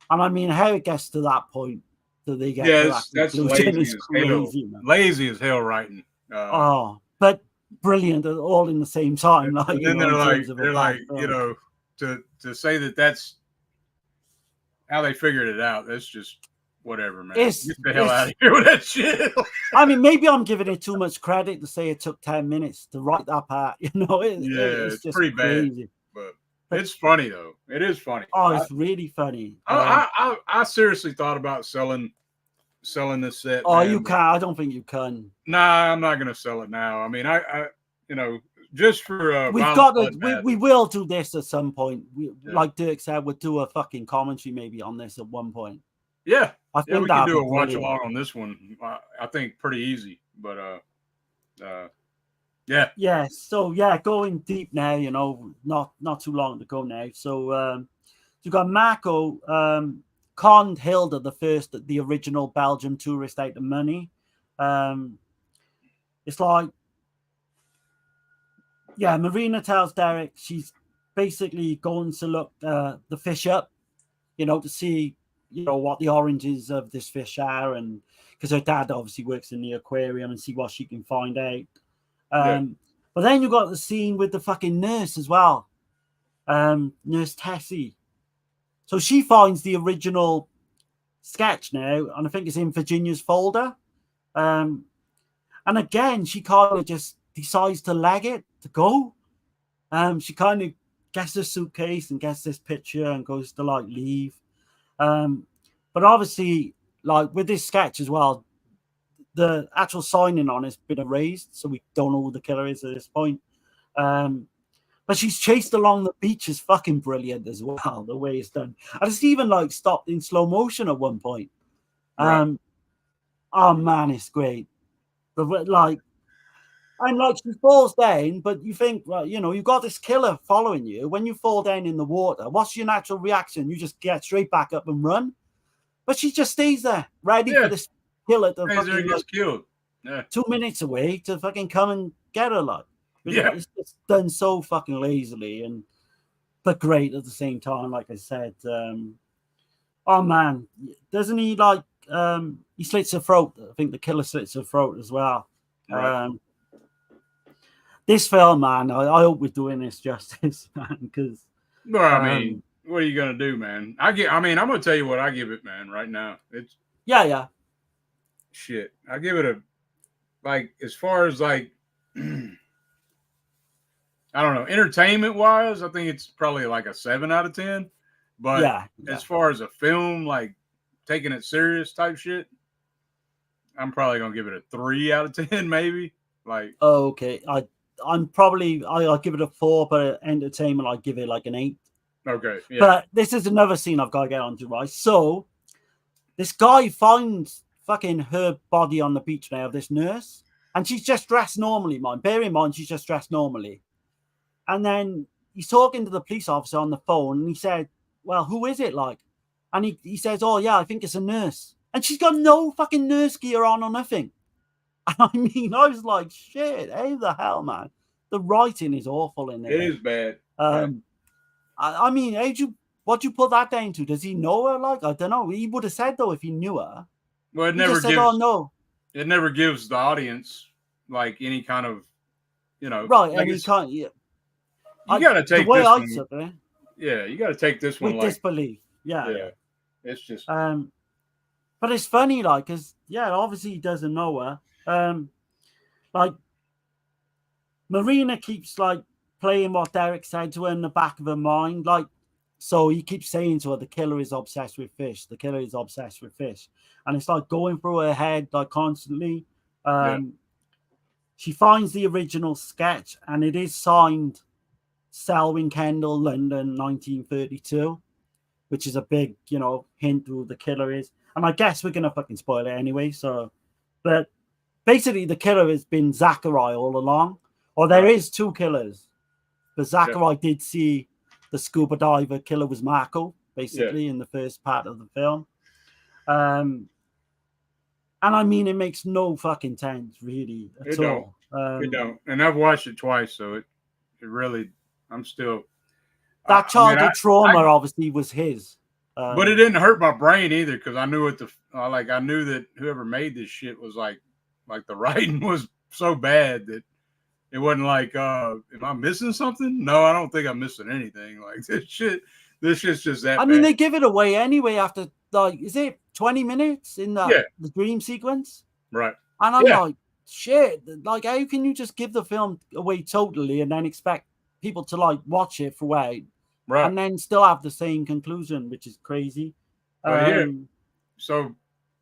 And I mean, how it gets to that point that they get to that conclusion is crazy, man. Lazy as hell writing. But brilliant all in the same time. Like, and then they're like, you know, to say that that's how they figured it out. That's just whatever, man. Get the hell out of here with that shit. I mean, maybe I'm giving it too much credit to say it took 10 minutes to write that part. You know, it's just pretty crazy. Bad, but it's funny though. It is funny. Oh, it's really funny. I seriously thought about selling this set. Oh, man, you can. I don't think you can. Nah, I'm not gonna sell it now. I mean, I you know, just for we've got to. We will do this at some point. Like Dirk said, we'll do a fucking commentary maybe on this at one point. Yeah. I think we can do a watch along on this one. I think pretty easy, but yeah. Yeah. So yeah, going deep now. You know, not too long to go now. So you got Marco conned Hilda, the original Belgian tourist, out of money. It's like, yeah, Marina tells Derek she's basically going to look the fish up, you know, to see, you know, what the origins of this fish are, and because her dad obviously works in the aquarium, and see what she can find out. But then you got the scene with the fucking nurse as well, Nurse Tessie. So she finds the original sketch now, and I think it's in Virginia's folder. And again, she kind of just decides to leg it to go. She kind of gets the suitcase and gets this picture and goes to like leave. But obviously, like with this sketch as well, the actual signing on it's been erased, so we don't know who the killer is at this point. But she's chased along the beach is fucking brilliant as well, the way it's done. And it's even like stopped in slow motion at one point. Right. Oh man, it's great. But like, and like she falls down, but you think, well, you know, you've got this killer following you. When you fall down in the water, what's your natural reaction? You just get straight back up and run. But she just stays there, ready for this killer to fucking gets killed. 2 minutes away to fucking come and get her. Like, it's just done so fucking lazily, but great at the same time. Like I said, oh man, doesn't he like? He slits her throat. I think the killer slits her throat as well. Right. This film, man, I hope we're doing this justice, man. Because, well, I mean, what are you gonna do, man? I'm gonna tell you what I give it, man. Right now, it's shit. I give it a like as far as like I don't know, entertainment wise, I think it's probably like a 7 out of 10. But as far as a film, like taking it serious type shit, I'm probably gonna give it a 3 out of 10, maybe. Like, okay, I'll give it a 4, but entertainment, I'd give it like an 8. Okay, yeah. But this is another scene I've got to get onto, right? So this guy finds fucking her body on the beach now of this nurse, and she's just dressed normally, man. Bear in mind, she's just dressed normally. And then he's talking to the police officer on the phone, and he said, well, who is it like? And he says, oh, yeah, I think it's a nurse. And she's got no fucking nurse gear on or nothing. And I mean, I was like, shit, how the hell, man? The writing is awful in there. It is bad. I mean, what'd you put that down to? Does he know her? Like, I don't know. He would have said, though, if he knew her. Well, it never gives the audience like any kind of, right, like and you can't. you got to The take way this I one. took it Yeah, you got to take this one with like, disbelief. Yeah, yeah, it's just, but it's funny, like, because obviously he doesn't know her. Like Marina keeps like playing what Derek said to her in the back of her mind, like. So he keeps saying to her, the killer is obsessed with fish. The killer is obsessed with fish. And it's like going through her head like constantly. She finds the original sketch and it is signed Selwyn Kendall, London, 1932, which is a big, hint who the killer is. And I guess we're going to fucking spoil it anyway. So, but basically the killer has been Zachary all along. Or there is two killers. But Zachary did see the scuba diver killer was Marco, basically, in the first part of the film. And I mean, it makes no fucking sense, really, at all. It don't. And I've watched it twice, so it really, I'm still. That childhood trauma obviously was his. But it didn't hurt my brain either, because I knew I knew that whoever made this shit was like the writing was so bad that it wasn't like, am I missing something? No, I don't think I'm missing anything. Like this shit's just that bad. mean, they give it away anyway after, like, is it 20 minutes in the dream sequence? Right. And I'm like, shit, like, how can you just give the film away totally and then expect people to, like, watch it throughout? Right. And then still have the same conclusion, which is crazy. So,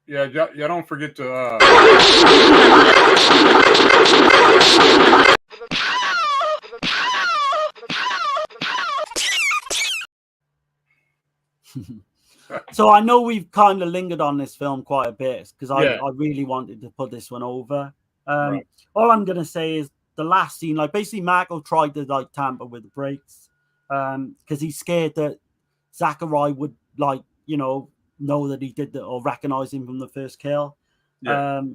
yeah, don't forget to... So I know we've kind of lingered on this film quite a bit because I really wanted to put this one over. All I'm going to say is the last scene, like basically Marco tried to like tamper with the brakes because he's scared that Zachary would like, know that he did that or recognize him from the first kill. But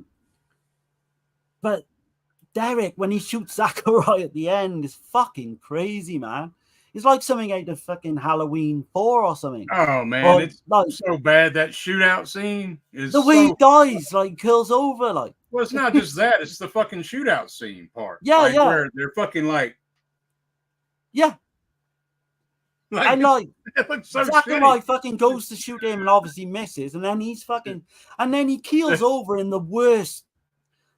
Derek, when he shoots Zachary at the end, is fucking crazy, man. It's like something out of fucking Halloween 4 or something. Oh man, it's like, so bad. That shootout scene is the way he dies, like kills over, like. Well, it's not just that; it's the fucking shootout scene part. Yeah, where they're fucking like. Yeah. And like so Zachary fucking goes to shoot him and obviously misses, and then he's fucking, and then he keels over in the worst.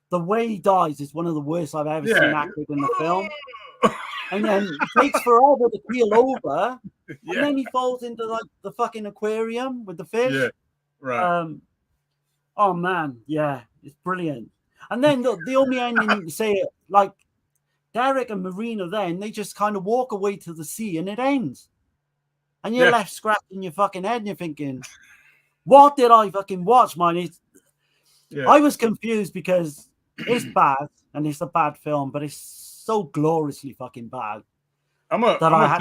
The way he dies is one of the worst I've ever seen acted in the film. And then it takes forever to keel over, and then he falls into like the fucking aquarium with the fish. Yeah, right. Oh man, yeah, it's brilliant. And then the only ending you can say it like Derek and Marina, then they just kind of walk away to the sea and it ends, and you're left scratching your fucking head and you're thinking, "What did I fucking watch, man?" I was confused because it's bad and it's a bad film, but it's so gloriously fucking bad. I'm glad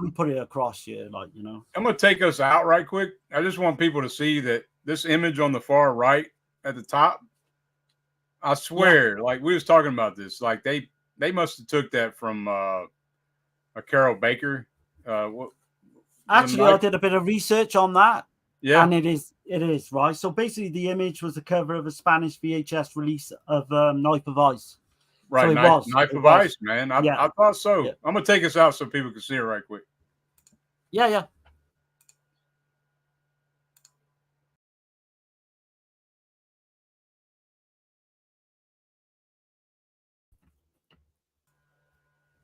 we put it across here, like, I'm gonna take us out right quick. I just want people to see that this image on the far right at the top. I swear, like we was talking about this, like they must have took that from a Carol Baker. Actually, I did a bit of research on that. Yeah, and it is right. So basically, the image was the cover of a Spanish VHS release of Knife of Ice. Right, so Knife of Ice, man. I thought so. Yeah. I'm gonna take us out so people can see it right quick. Yeah.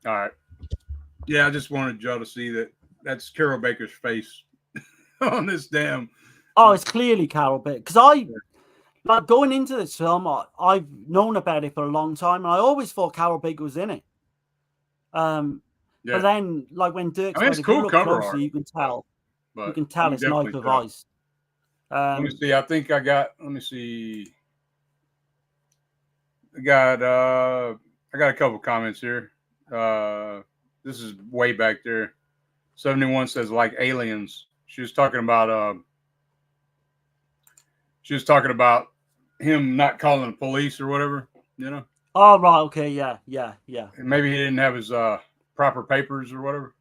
All right. Yeah, I just wanted y'all to see that that's Carol Baker's face on this damn. Oh, it's clearly Carol Baker because like going into this film, I've known about it for a long time, and I always thought Carol Baker was in it. But then, like when Dirk, it's cool cover art. You can tell. You can tell it's Knife of Ice. Let me see. I think I got. Let me see. I got a couple comments here. This is way back there. 71 says like aliens. She was talking about him not calling the police or whatever, Oh right, okay, yeah. And maybe he didn't have his proper papers or whatever.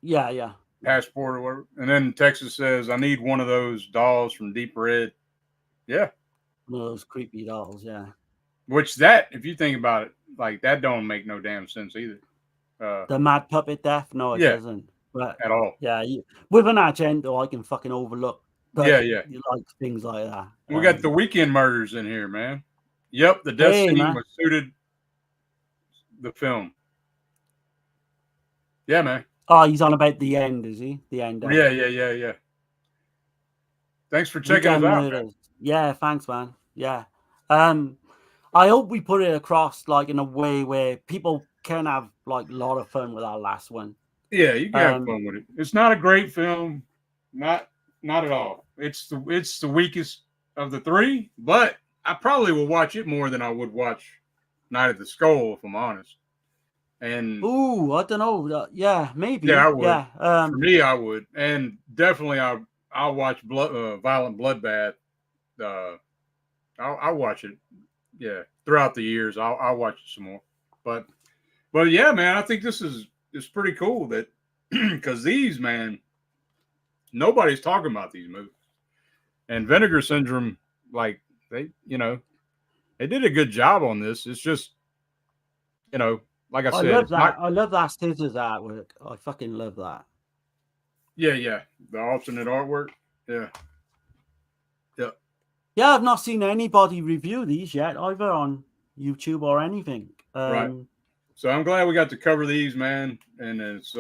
Yeah. Passport or whatever. And then Texas says, I need one of those dolls from Deep Red. Yeah. One of those creepy dolls, yeah. Which that, if you think about it, like that don't make no damn sense either. The mad puppet death? No, it Yeah. doesn't. But At all. yeah, with an Argento, I can fucking overlook. Yeah. You like things like that. We got the weekend murders in here, man. Yep, the death Hey, scene man. was suited the film. Yeah, man. Oh, he's on about the end, is he? The end. Yeah. Thanks for checking us Weekend out, Murders. man. Yeah, thanks, man. Yeah. I hope we put it across like in a way where people can have like a lot of fun with our last one. Yeah, you can have fun with it. It's not a great film, not at all. It's the weakest of the three, but I probably will watch it more than I would watch Night of the Skull, if I'm honest. And ooh, I don't know. Yeah, maybe. yeah, I would. Yeah. For me, I would, and definitely I'll watch Violent Bloodbath. I'll watch it. Yeah, throughout the years, I'll watch it some more. But yeah, man, I think this is pretty cool that because these, man, nobody's talking about these movies. And Vinegar Syndrome, like they did a good job on this. It's just, like I said, love that. I love that scissors artwork. I fucking love that. Yeah. The alternate artwork. Yeah. Yeah, I've not seen anybody review these yet, either on YouTube or anything. Right. So I'm glad we got to cover these, man. And it's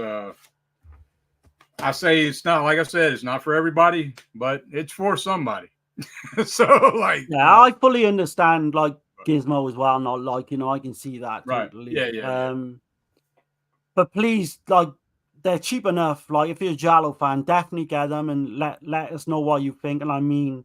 I say it's not, like I said, it's not for everybody, but it's for somebody. So like, yeah, I fully understand like Gizmo as well, not like, I can see that totally. Yeah. But please, like, they're cheap enough. Like, if you're a Giallo fan, definitely get them and let us know what you think. And I mean,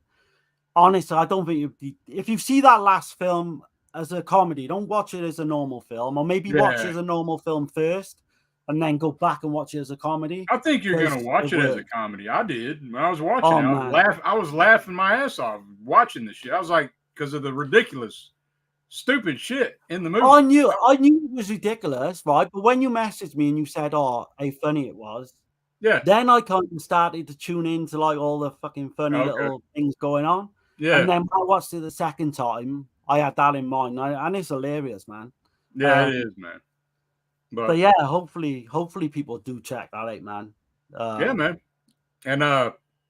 honestly, I don't think if you see that last film as a comedy, don't watch it as a normal film, or maybe watch it as a normal film first and then go back and watch it as a comedy. I think you're gonna watch it as a comedy. I did when I was watching it. I was laughing my ass off watching this shit. I was like, because of the ridiculous, stupid shit in the movie. I knew it was ridiculous, right? But when you messaged me and you said, "Oh, how funny it was," yeah, then I kind of started to tune into like all the fucking funny little things going on. Yeah, and then when I watched it the second time, I had that in mind, and it's hilarious, man. Yeah, it is, man. But yeah, hopefully people do check that out, man. Yeah, man. And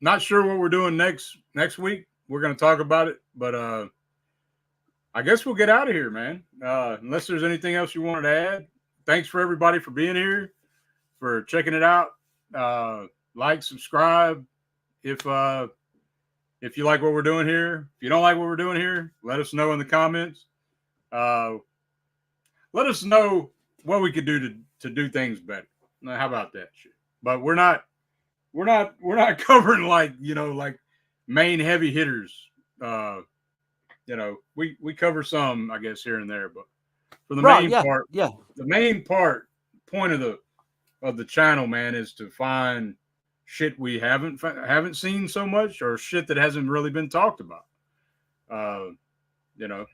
not sure what we're doing next week. We're gonna talk about it, but I guess we'll get out of here, man. Unless there's anything else you wanted to add. Thanks for everybody for being here, for checking it out. Like, subscribe if you like what we're doing here. If you don't like what we're doing here, let us know in the comments. Let us know what we could do to do things better. Now, how about that shit? But we're not covering like main heavy hitters. We cover some, I guess, here and there, but for the main point of the channel, man, is to find shit we haven't seen so much, or shit that hasn't really been talked about.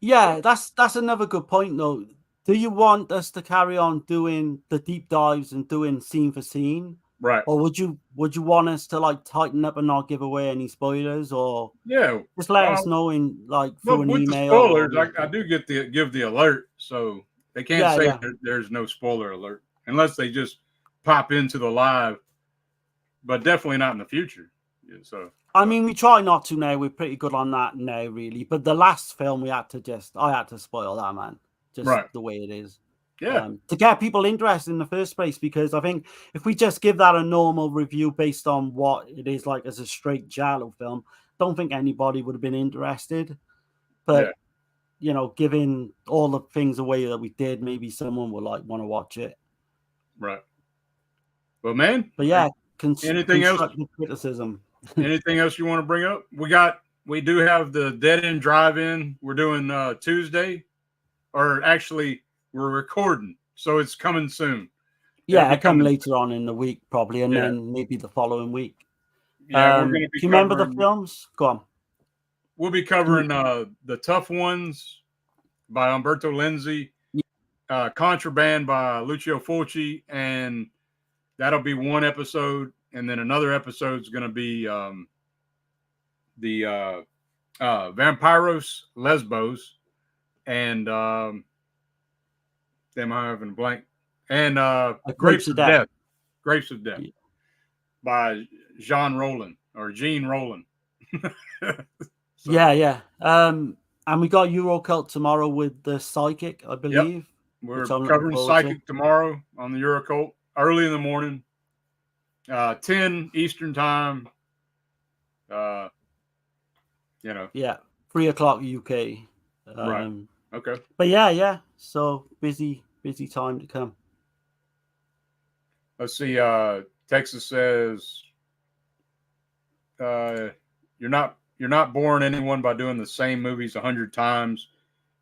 Yeah, that's another good point, though. Do you want us to carry on doing the deep dives and doing scene for scene? Right. Or would you want us to like tighten up and not give away any spoilers, or just let us know in like through an email? The spoilers, I do give the alert, so they can't say there's no spoiler alert unless they just pop into the live, but definitely not in the future. Yeah, so I mean, we try not to now. We're pretty good on that now, really. But the last film, I had to spoil that, man. Just the way it is. Yeah. To get people interested in the first place, because I think if we just give that a normal review based on what it is like as a straight Giallo film, don't think anybody would have been interested. But giving all the things away that we did, maybe someone would like want to watch it. Right. Well, man. But yeah, anything else? Criticism. Anything else you want to bring up? We do have the Dead End Drive-In. We're doing Tuesday, or actually we're recording, so it's coming soon. Yeah, it come later on in the week probably, and then maybe the following week. Yeah, we're gonna be. Do you remember the films? Go on. We'll be covering The Tough Ones by Umberto Lenzi, Contraband by Lucio Fulci, and that'll be one episode. And then another episode is going to be the Vampiros Lesbos, and damn, I'm having a blank. And Grapes of Death. Grapes of Death by Gene Roland. So, yeah. And we got Eurocult tomorrow with the Psychic, I believe. We're covering Psychic tomorrow on the Eurocult early in the morning, 10 Eastern time. You know. Yeah, 3 o'clock UK. Right. Okay. But yeah. So busy time to come. Let's see. Texas says, "You're not boring anyone by doing the same movies 100 times.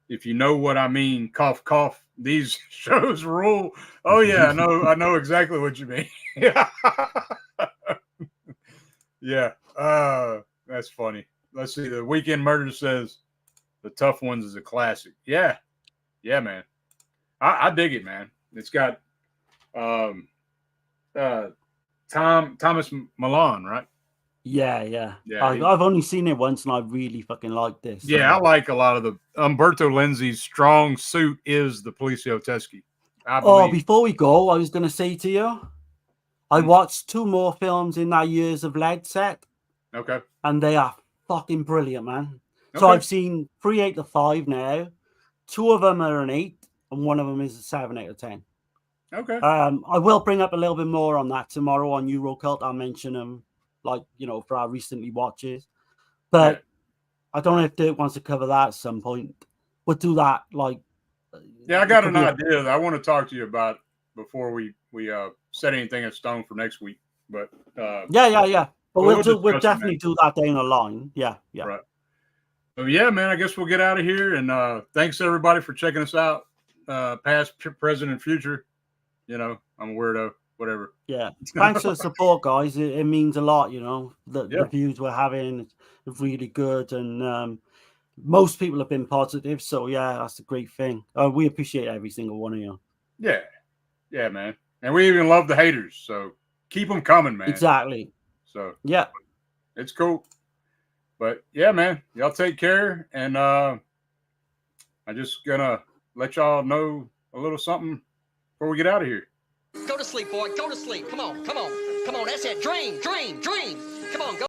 If you know what I mean, cough, cough. These shows rule." Oh yeah, I know exactly what you mean. Yeah, yeah. That's funny. Let's see. The Weekend Murder says, "The Tough Ones is a classic." Yeah, man. I dig it, man. It's got Thomas Milan, right? Yeah. I've only seen it once, and I really fucking like this. Yeah, I like a lot of the Umberto Lenzi's strong suit is the Poliziotteschi. Before we go, I was going to say to you, I watched 2 more films in that Years of Lead set. Okay. And they are fucking brilliant, man. So I've seen 3 8 to 5 now. 2 of them are an 8, and 1 of them is a 7 out of 10. Okay. I will bring up a little bit more on that tomorrow on Eurocult. I'll mention them, for our recently watches. But I don't know if Dirk wants to cover that at some point. We'll do that, Yeah, I got an idea that I want to talk to you about before we set anything in stone for next week. But yeah. But we'll definitely do that down the line. Yeah. Right. So yeah, man, I guess we'll get out of here. And thanks everybody for checking us out. Past, present, and future. I'm a weirdo. Whatever. Yeah. Thanks for the support, guys. It means a lot. The views we're having are really good, and most people have been positive. So yeah, that's a great thing. We appreciate every single one of you. Yeah, man. And we even love the haters. So keep them coming, man. Exactly. So yeah, it's cool. But yeah, man, y'all take care. And I'm just gonna let y'all know a little something before we get out of here. Go to sleep, boy. Go to sleep. Come on. That's it. Dream. Come on, go.